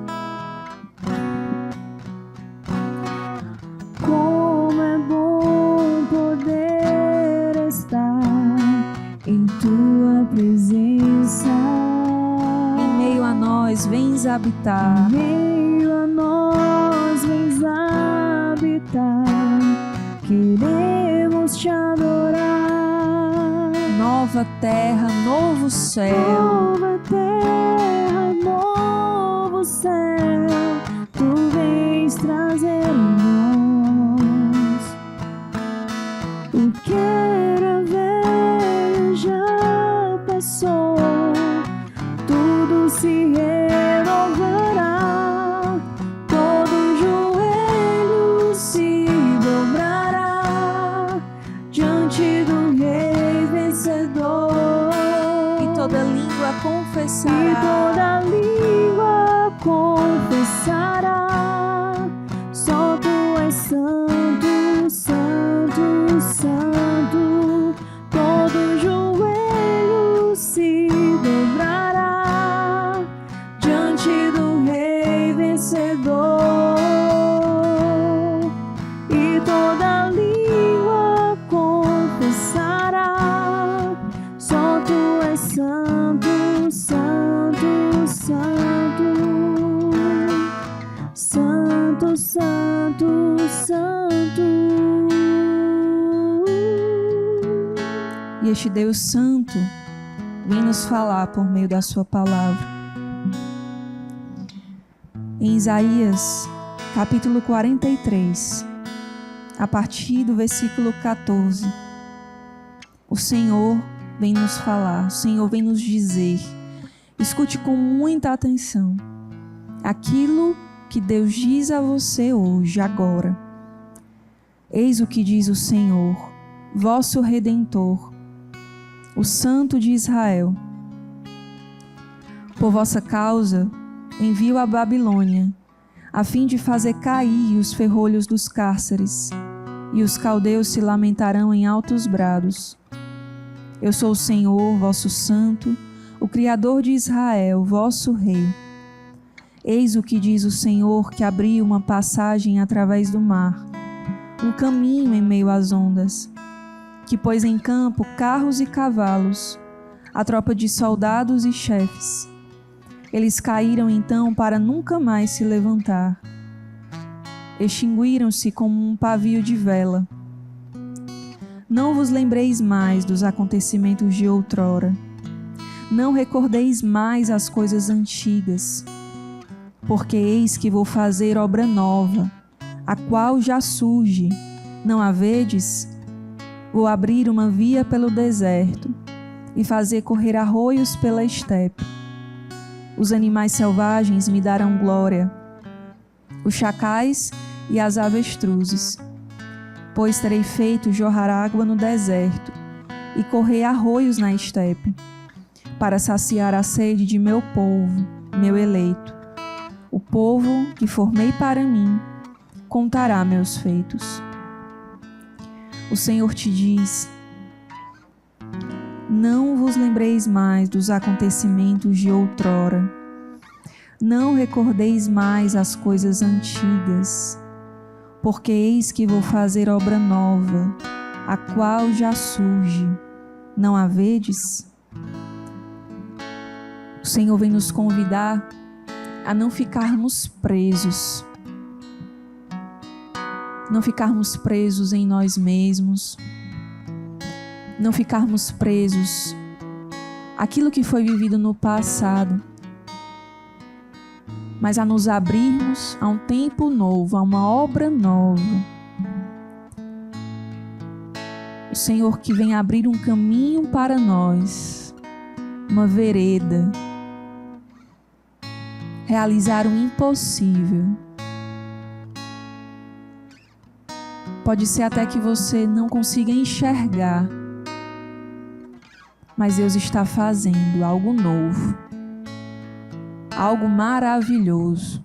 Como é bom poder estar em tua presença, Em meio a nós vens habitar, em meio a nós vens habitar, queremos te adorar. nova terra, novo céu. Nova terra, novo céu, tu vens trazer a nós. O que era velho já passou, tudo se renovará, todo joelho se dobrará diante do Rei vencedor, e toda língua confessará, e toda língua confessará: só tu és santo, santo, santo. Todo joelho se dobrará diante do Rei vencedor, e toda língua confessará: só tu és santo, santo, santo, santo, santo, santo. E este Deus Santo vem nos falar por meio da sua palavra. Em Isaías, capítulo 43, a partir do versículo 14, o Senhor vem nos falar, o Senhor vem nos dizer, escute com muita atenção, aquilo que Deus diz a você hoje, agora. Eis o que diz o Senhor, vosso Redentor, o Santo de Israel. Por vossa causa, envio a Babilônia, a fim de fazer cair os ferrolhos dos cárceres, e os caldeus se lamentarão em altos brados. Eu sou o Senhor, vosso Santo, o Criador de Israel, vosso Rei. Eis o que diz o Senhor, que abriu uma passagem através do mar, um caminho em meio às ondas, que pôs em campo carros e cavalos, a tropa de soldados e chefes. Eles caíram então para nunca mais se levantar. Extinguiram-se como um pavio de vela. Não vos lembreis mais dos acontecimentos de outrora. Não recordeis mais as coisas antigas. Porque eis que vou fazer obra nova, a qual já surge. Não a vedes? Vou abrir uma via pelo deserto e fazer correr arroios pela estepe. Os animais selvagens me darão glória, os chacais e as avestruzes. Pois terei feito jorrar água no deserto e correr arroios na estepe, para saciar a sede de meu povo, meu eleito. O povo que formei para mim contará meus feitos. O Senhor te diz: não vos lembreis mais dos acontecimentos de outrora. Não recordeis mais as coisas antigas, porque eis que vou fazer obra nova, a qual já surge. Não a vedes? O Senhor vem nos convidar a não ficarmos presos. Não ficarmos presos em nós mesmos. Não ficarmos presos àquilo que foi vivido no passado. Mas a nos abrirmos a um tempo novo, a uma obra nova. O Senhor que vem abrir um caminho para nós, uma vereda, realizar o impossível. Pode ser até que você não consiga enxergar, mas Deus está fazendo algo novo, algo maravilhoso.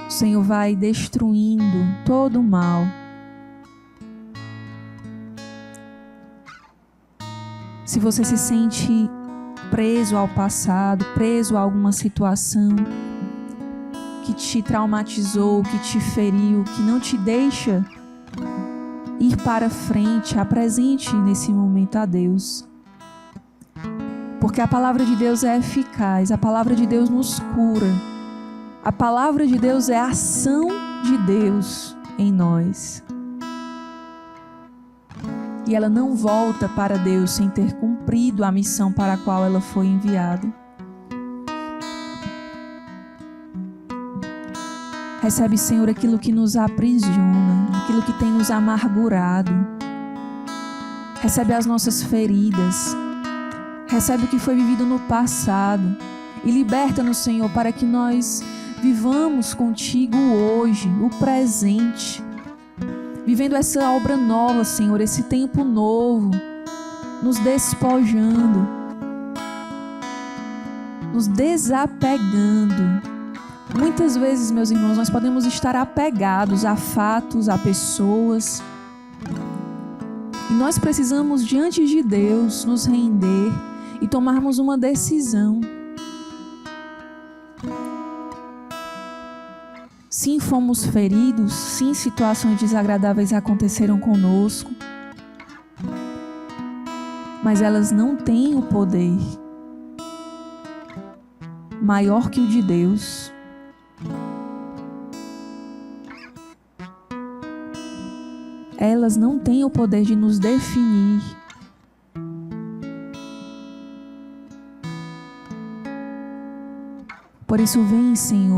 O Senhor vai destruindo todo o mal. Se você se sente preso ao passado, preso a alguma situação que te traumatizou, que te feriu, que não te deixa ir para frente, apresente nesse momento a Deus. Porque a palavra de Deus é eficaz, a palavra de Deus nos cura. A palavra de Deus é a ação de Deus em nós. E ela não volta para Deus sem ter cumprido a missão para a qual ela foi enviada. Recebe, Senhor, aquilo que nos aprisiona, aquilo que tem nos amargurado. Recebe as nossas feridas. Recebe o que foi vivido no passado. E liberta-nos, Senhor, para que nós vivamos contigo hoje, o presente. Vivendo essa obra nova, Senhor, esse tempo novo. Nos despojando. Nos desapegando. Muitas vezes, meus irmãos, nós podemos estar apegados a fatos, a pessoas. E nós precisamos, diante de Deus, nos render e tomarmos uma decisão. Sim, fomos feridos. Sim, situações desagradáveis aconteceram conosco. Mas elas não têm o poder maior que o de Deus. Elas não têm o poder de nos definir. Por isso, vem, Senhor.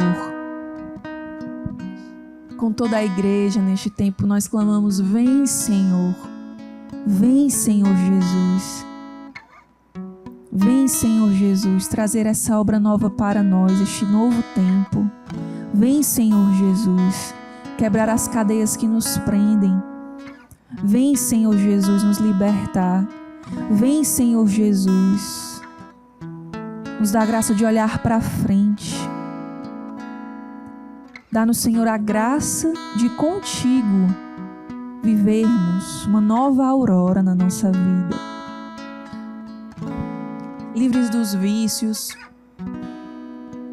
Com toda a igreja neste tempo, nós clamamos: vem, Senhor. Vem, Senhor Jesus. Vem, Senhor Jesus, trazer essa obra nova para nós, este novo tempo. Vem, Senhor Jesus, quebrar as cadeias que nos prendem. Vem, Senhor Jesus, nos libertar. Vem, Senhor Jesus, nos dá a graça de olhar para frente. Dá-nos, Senhor, a graça de contigo vivermos uma nova aurora na nossa vida. Livres dos vícios,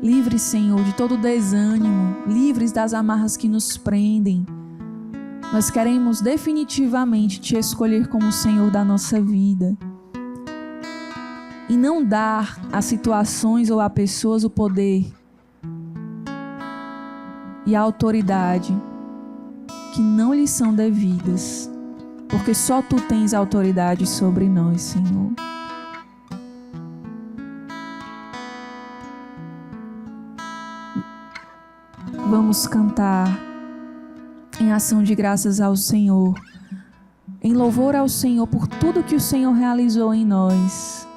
livres, Senhor, de todo desânimo, livres das amarras que nos prendem. Nós queremos definitivamente Te escolher como Senhor da nossa vida. e não dar a situações ou a pessoas o poder e a autoridade que não lhes são devidas, porque só Tu tens autoridade sobre nós, Senhor. Vamos cantar em ação de graças ao Senhor, em louvor ao Senhor por tudo que o Senhor realizou em nós,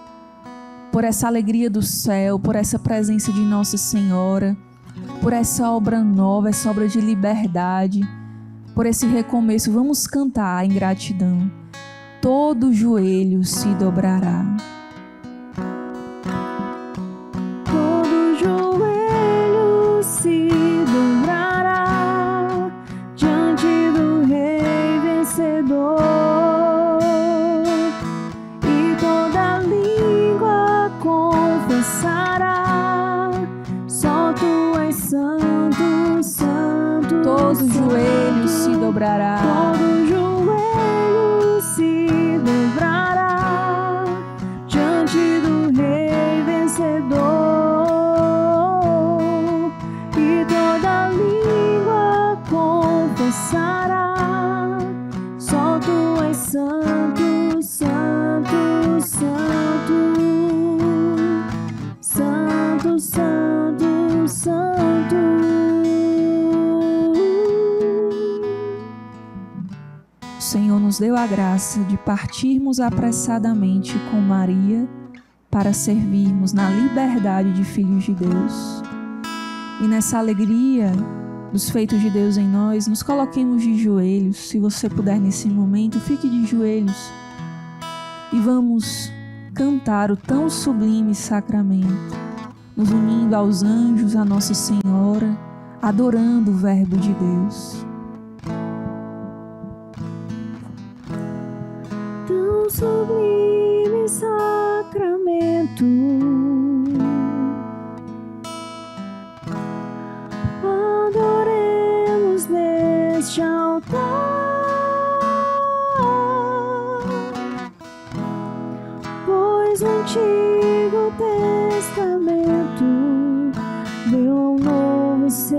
por essa alegria do céu, por essa presença de Nossa Senhora, por essa obra nova, essa obra de liberdade, por esse recomeço. Vamos cantar em gratidão. Todo joelho se dobrará. Todo joelho se dobrará diante do Rei vencedor, e toda língua confessará: só Tu és santo, santo. Todo joelho se dobrará. Todo joelho se dobrará diante do Rei vencedor, e toda língua confessará: só Tu és santo, santo, santo, santo, santo, santo. O Senhor nos deu a graça de partirmos apressadamente com Maria para servirmos na liberdade de filhos de Deus. E nessa alegria dos feitos de Deus em nós, nos coloquemos de joelhos. Se você puder nesse momento, fique de joelhos e vamos cantar o tão sublime sacramento, nos unindo aos anjos, a Nossa Senhora, adorando o Verbo de Deus. Tão sublime sacramento, adoremos neste altar, pois o Antigo Testamento deu ao Novo seu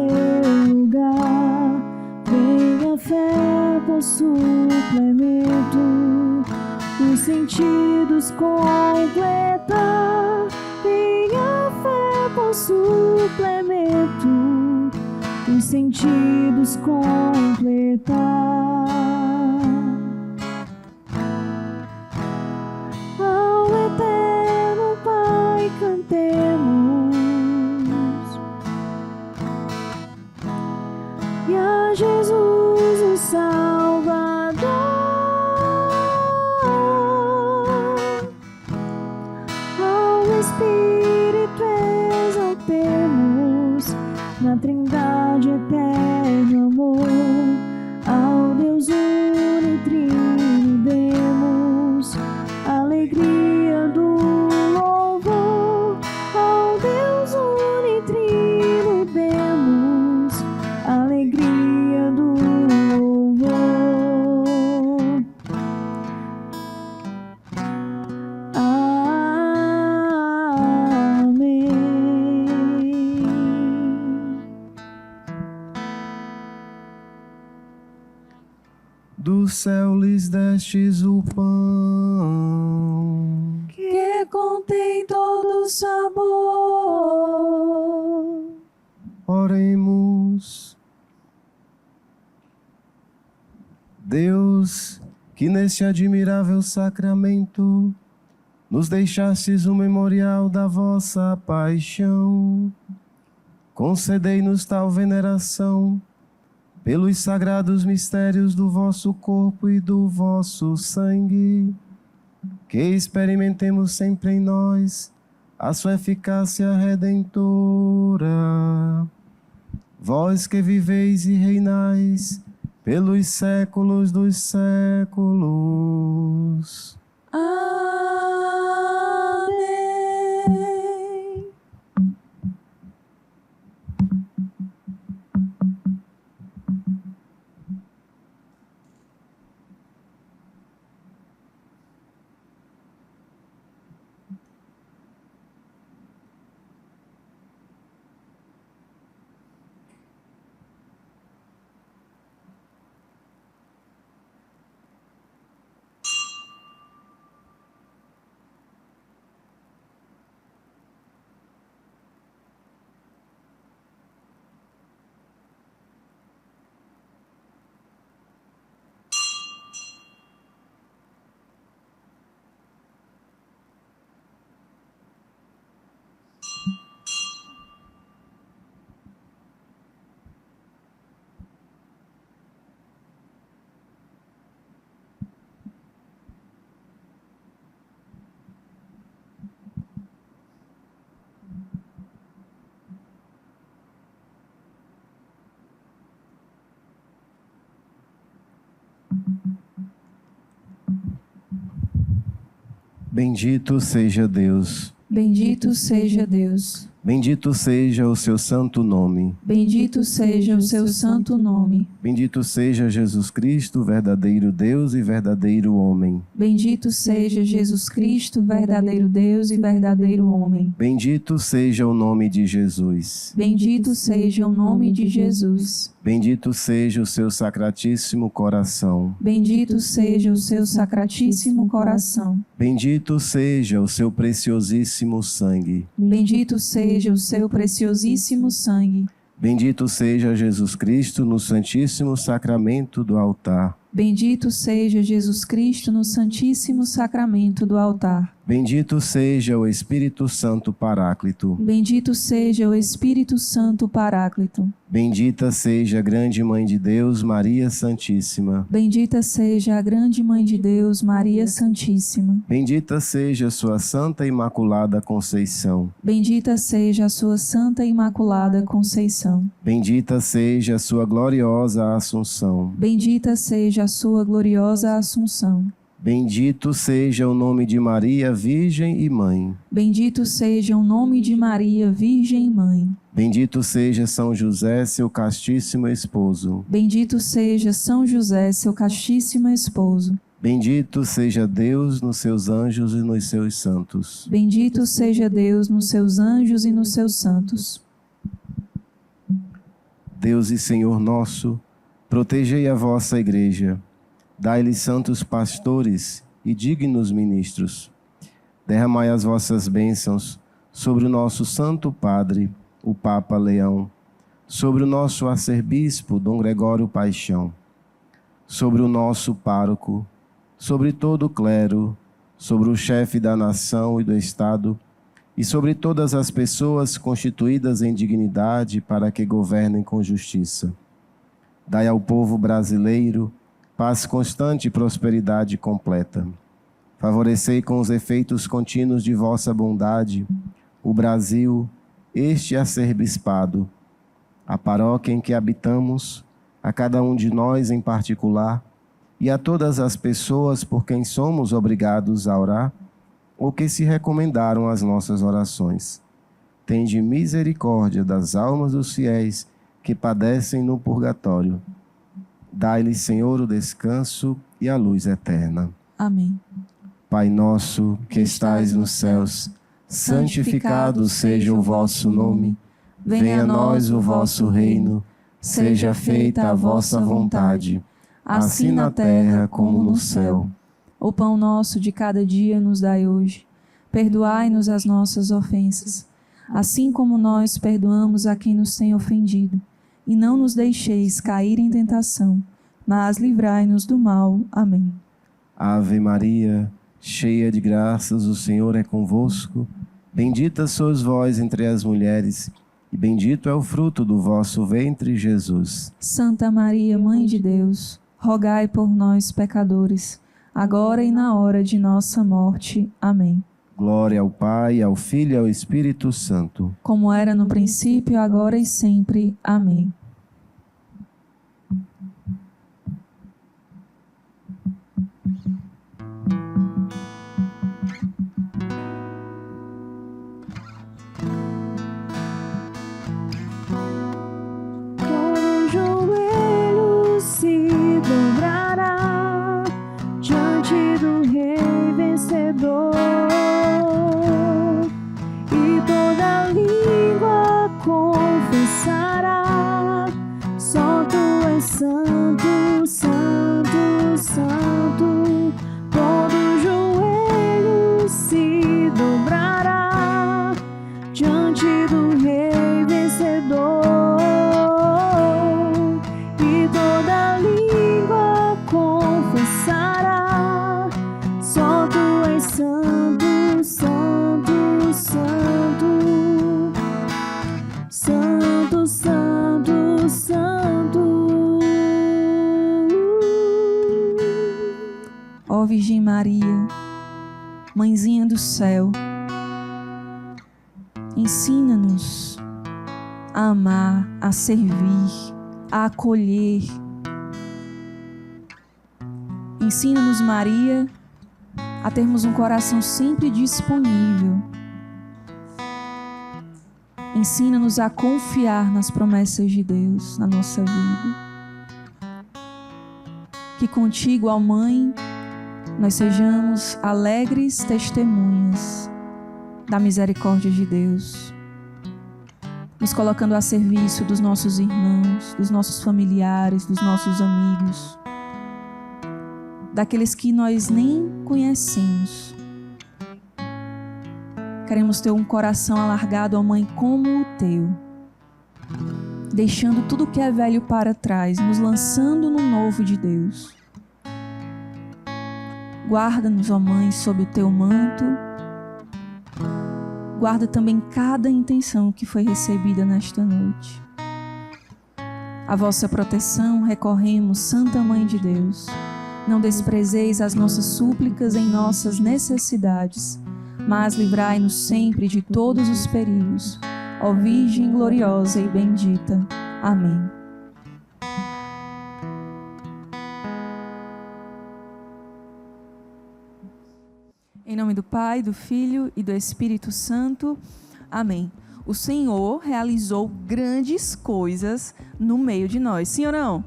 lugar. Vem a fé por suplemento, os sentidos completar. Vem a fé por suplemento, os sentidos completar. Ao eterno Pai cantemos, e a Jesus o Salvador, ao Espírito exaltemos, na Trindade eterno amor, ao Deus unitrino demos alegria do louvor, ao Deus unitrino demos alegria do louvor. Do céu lhes destes o pão, Que contém todo sabor. oremos. Deus, que neste admirável sacramento nos deixastes o memorial da vossa paixão, concedei-nos tal veneração pelos sagrados mistérios do vosso corpo e do vosso sangue, que experimentemos sempre em nós a sua eficácia redentora. Vós que viveis e reinais pelos séculos dos séculos. Amém. Bendito seja Deus. Bendito seja Deus. Bendito seja o seu santo nome. Bendito seja o seu santo nome. Bendito seja Jesus Cristo, verdadeiro Deus e verdadeiro homem. Bendito seja Jesus Cristo, verdadeiro Deus e verdadeiro homem. Bendito seja o nome de Jesus. Bendito seja o nome de Jesus. Bendito seja o seu sacratíssimo coração. Bendito seja o seu sacratíssimo coração. Bendito seja o seu preciosíssimo sangue. Bendito seja o seu preciosíssimo sangue. Bendito seja Jesus Cristo no santíssimo sacramento do altar. Bendito seja Jesus Cristo no santíssimo sacramento do altar. Bendito seja o Espírito Santo Paráclito. Bendito seja o Espírito Santo Paráclito. Bendita seja a grande Mãe de Deus, Maria Santíssima. Bendita seja a grande Mãe de Deus, Maria Santíssima. Bendita seja a sua Santa Imaculada Conceição. Bendita seja a sua Santa Imaculada Conceição. Bendita seja a sua gloriosa Assunção. Bendita seja a sua gloriosa Assunção. Bendito seja o nome de Maria, Virgem e Mãe. Bendito seja o nome de Maria, Virgem e Mãe. Bendito seja São José, seu castíssimo esposo. Bendito seja São José, seu castíssimo esposo. Bendito seja Deus nos seus anjos e nos seus santos. Bendito seja Deus nos seus anjos e nos seus santos. Deus e Senhor nosso, protegei a vossa igreja. Dai-lhe santos pastores e dignos ministros. Derramai as vossas bênçãos sobre o nosso Santo Padre, o Papa Leão, sobre o nosso arcebispo, Dom Gregório Paixão, sobre o nosso pároco, sobre todo o clero, sobre o chefe da nação e do Estado, e sobre todas as pessoas constituídas em dignidade para que governem com justiça. Dai ao povo brasileiro paz constante e prosperidade completa. Favorecei com os efeitos contínuos de vossa bondade o Brasil, este arcebispado, a paróquia em que habitamos, a cada um de nós em particular, e a todas as pessoas por quem somos obrigados a orar, ou que se recomendaram às nossas orações. Tende misericórdia das almas dos fiéis que padecem no purgatório. Dai-lhe, Senhor, o descanso e a luz eterna. Amém. Pai nosso, que estais nos céus, santificado seja o vosso nome. Venha a nós o vosso reino. Seja feita a vossa vontade, assim na terra como no céu. O pão nosso de cada dia nos dai hoje. Perdoai-nos as nossas ofensas, assim como nós perdoamos a quem nos tem ofendido. E não nos deixeis cair em tentação, mas livrai-nos do mal. Amém. Ave Maria, cheia de graças, o Senhor é convosco. Bendita sois vós entre as mulheres, e bendito é o fruto do vosso ventre, Jesus. Santa Maria, Mãe de Deus, rogai por nós, pecadores, agora e na hora de nossa morte. Amém. Glória ao Pai, ao Filho e ao Espírito Santo. Como era no princípio, agora e sempre. Amém. Todo joelho se dobrará diante do Rei vencedor, e toda língua confessará: só tu és santo, santo, santo. Todo joelho se dobrará diante do Rei vencedor, e toda língua confessará: só tu és santo, santo, santo. Santo, santo, santo. Ó Virgem Maria, Mãezinha do céu, ensina-nos a amar, a servir, a acolher. Ensina-nos, Maria, a termos um coração sempre disponível. Ensina-nos a confiar nas promessas de Deus na nossa vida. Que contigo, ó Mãe, nós sejamos alegres testemunhas da misericórdia de Deus, nos colocando a serviço dos nossos irmãos, dos nossos familiares, dos nossos amigos, daqueles que nós nem conhecemos. Queremos ter um coração alargado, ó Mãe, como o teu, deixando tudo que é velho para trás, nos lançando no novo de Deus. Guarda-nos, ó Mãe, sob o teu manto. Guarda também cada intenção que foi recebida nesta noite. A vossa proteção recorremos, Santa Mãe de Deus. Não desprezeis as nossas súplicas em nossas necessidades, mas livrai-nos sempre de todos os perigos, ó Virgem gloriosa e bendita. Amém. Em nome do Pai, do Filho e do Espírito Santo. Amém. O Senhor realizou grandes coisas no meio de nós. Sim ou não?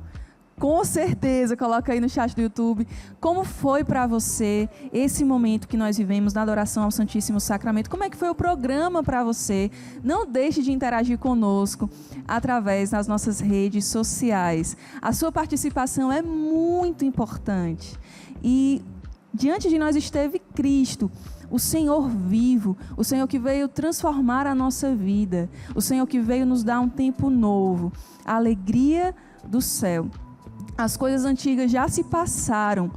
Com certeza, coloca aí no chat do YouTube como foi para você esse momento que nós vivemos na adoração ao Santíssimo Sacramento. Como é que foi o programa para você? Não deixe de interagir conosco através das nossas redes sociais. A sua participação é muito importante. E diante de nós esteve Cristo, o Senhor vivo, o Senhor que veio transformar a nossa vida, o Senhor que veio nos dar um tempo novo, a alegria do céu. As coisas antigas já se passaram,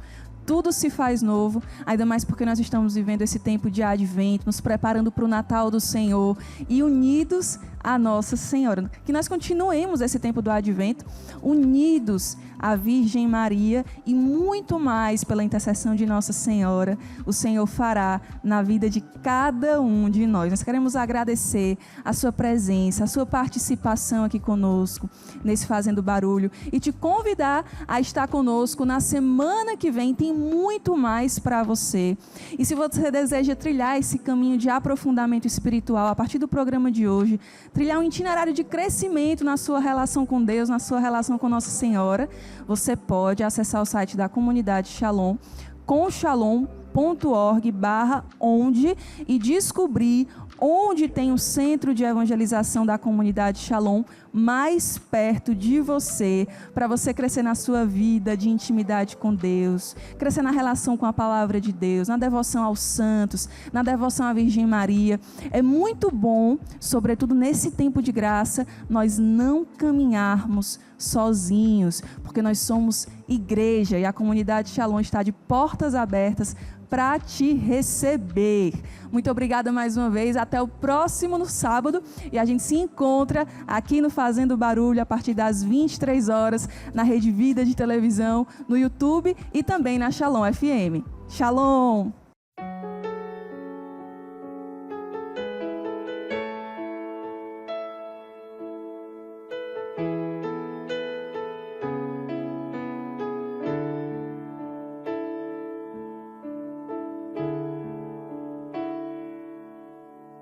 tudo se faz novo, ainda mais porque nós estamos vivendo esse tempo de advento, nos preparando para o Natal do Senhor e unidos à Nossa Senhora. Que nós continuemos esse tempo do advento unidos à Virgem Maria e muito mais pela intercessão de Nossa Senhora, o Senhor fará na vida de cada um de nós. Nós queremos agradecer a sua presença, a sua participação aqui conosco, nesse Fazendo Barulho, e te convidar a estar conosco na semana que vem. Tem muito mais para você. E se você deseja trilhar esse caminho de aprofundamento espiritual a partir do programa de hoje, trilhar um itinerário de crescimento na sua relação com Deus, na sua relação com Nossa Senhora, você pode acessar o site da comunidade Shalom, conshalom.org/onde, e descobrir onde tem o centro de evangelização da comunidade Shalom mais perto de você, para você crescer na sua vida de intimidade com Deus, crescer na relação com a palavra de Deus, na devoção aos santos, na devoção à Virgem Maria. É muito bom, sobretudo nesse tempo de graça, nós não caminharmos sozinhos, porque nós somos igreja e a comunidade Shalom está de portas abertas para te receber. Muito obrigada mais uma vez. Até o próximo no sábado. E a gente se encontra aqui no Fazendo Barulho a partir das 23 horas na Rede Vida de Televisão, no YouTube e também na Shalom FM. Shalom!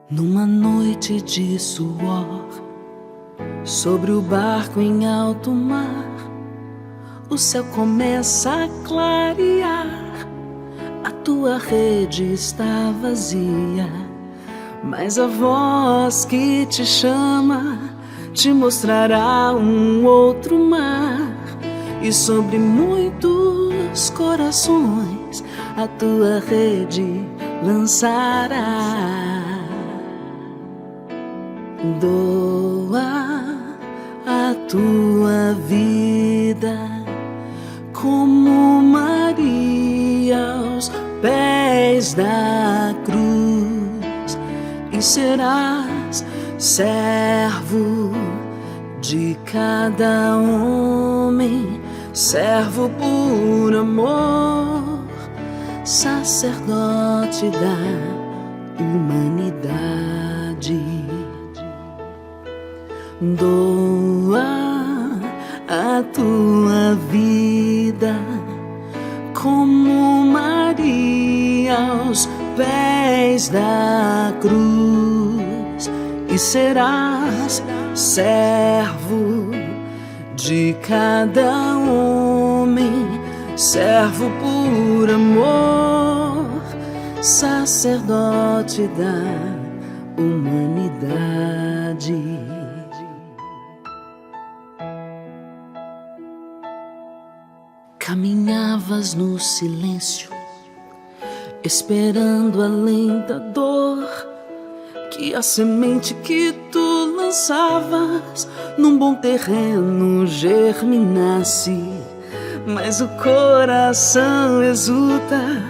Numa noite de suor, sobre o barco em alto mar, o céu começa a clarear. A tua rede está vazia, mas a voz que te chama te mostrará um outro mar. E sobre muitos corações a tua rede lançará. Doa a tua vida como Maria aos pés da cruz, e serás servo de cada homem, servo por amor, sacerdote da humanidade. Doa a tua vida como Maria pés da cruz e serás servo de cada homem, servo por amor, sacerdote da humanidade. Caminhavas no silêncio, esperando além da dor que a semente que tu lançavas num bom terreno germinasse. Mas o coração exulta,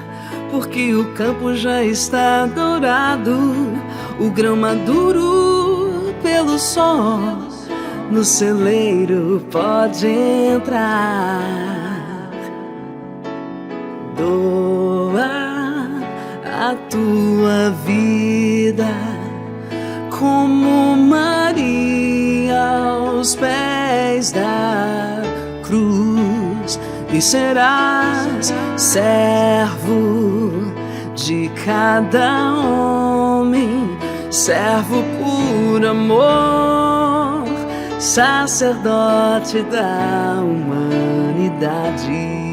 porque o campo já está dourado, o grão maduro pelo sol no celeiro pode entrar. Doa a tua vida como Maria aos pés da cruz e serás servo de cada homem, servo por amor, sacerdote da humanidade.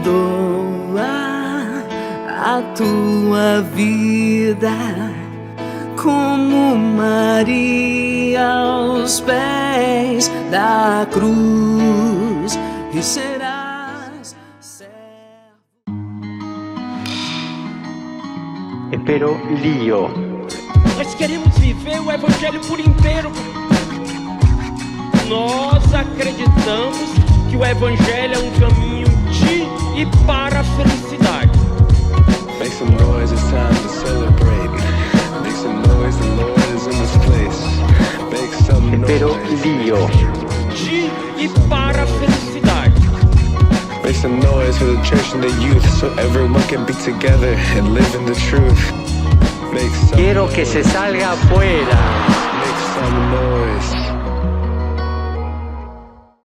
Doa a tua vida como Maria aos pés da cruz e serás Pero lío. Nós queremos viver o evangelho por inteiro. Nós acreditamos que o evangelho é um caminho de e para a felicidade. Make some noise, it's time to celebrate. Make some noise, the Lord is in this place. Make some Pero noise. lío. De e para a felicidade. Make some noise for the church and the youth, so everyone can be together and live in the truth. Make some Quiero que se salga afuera. Make some noise.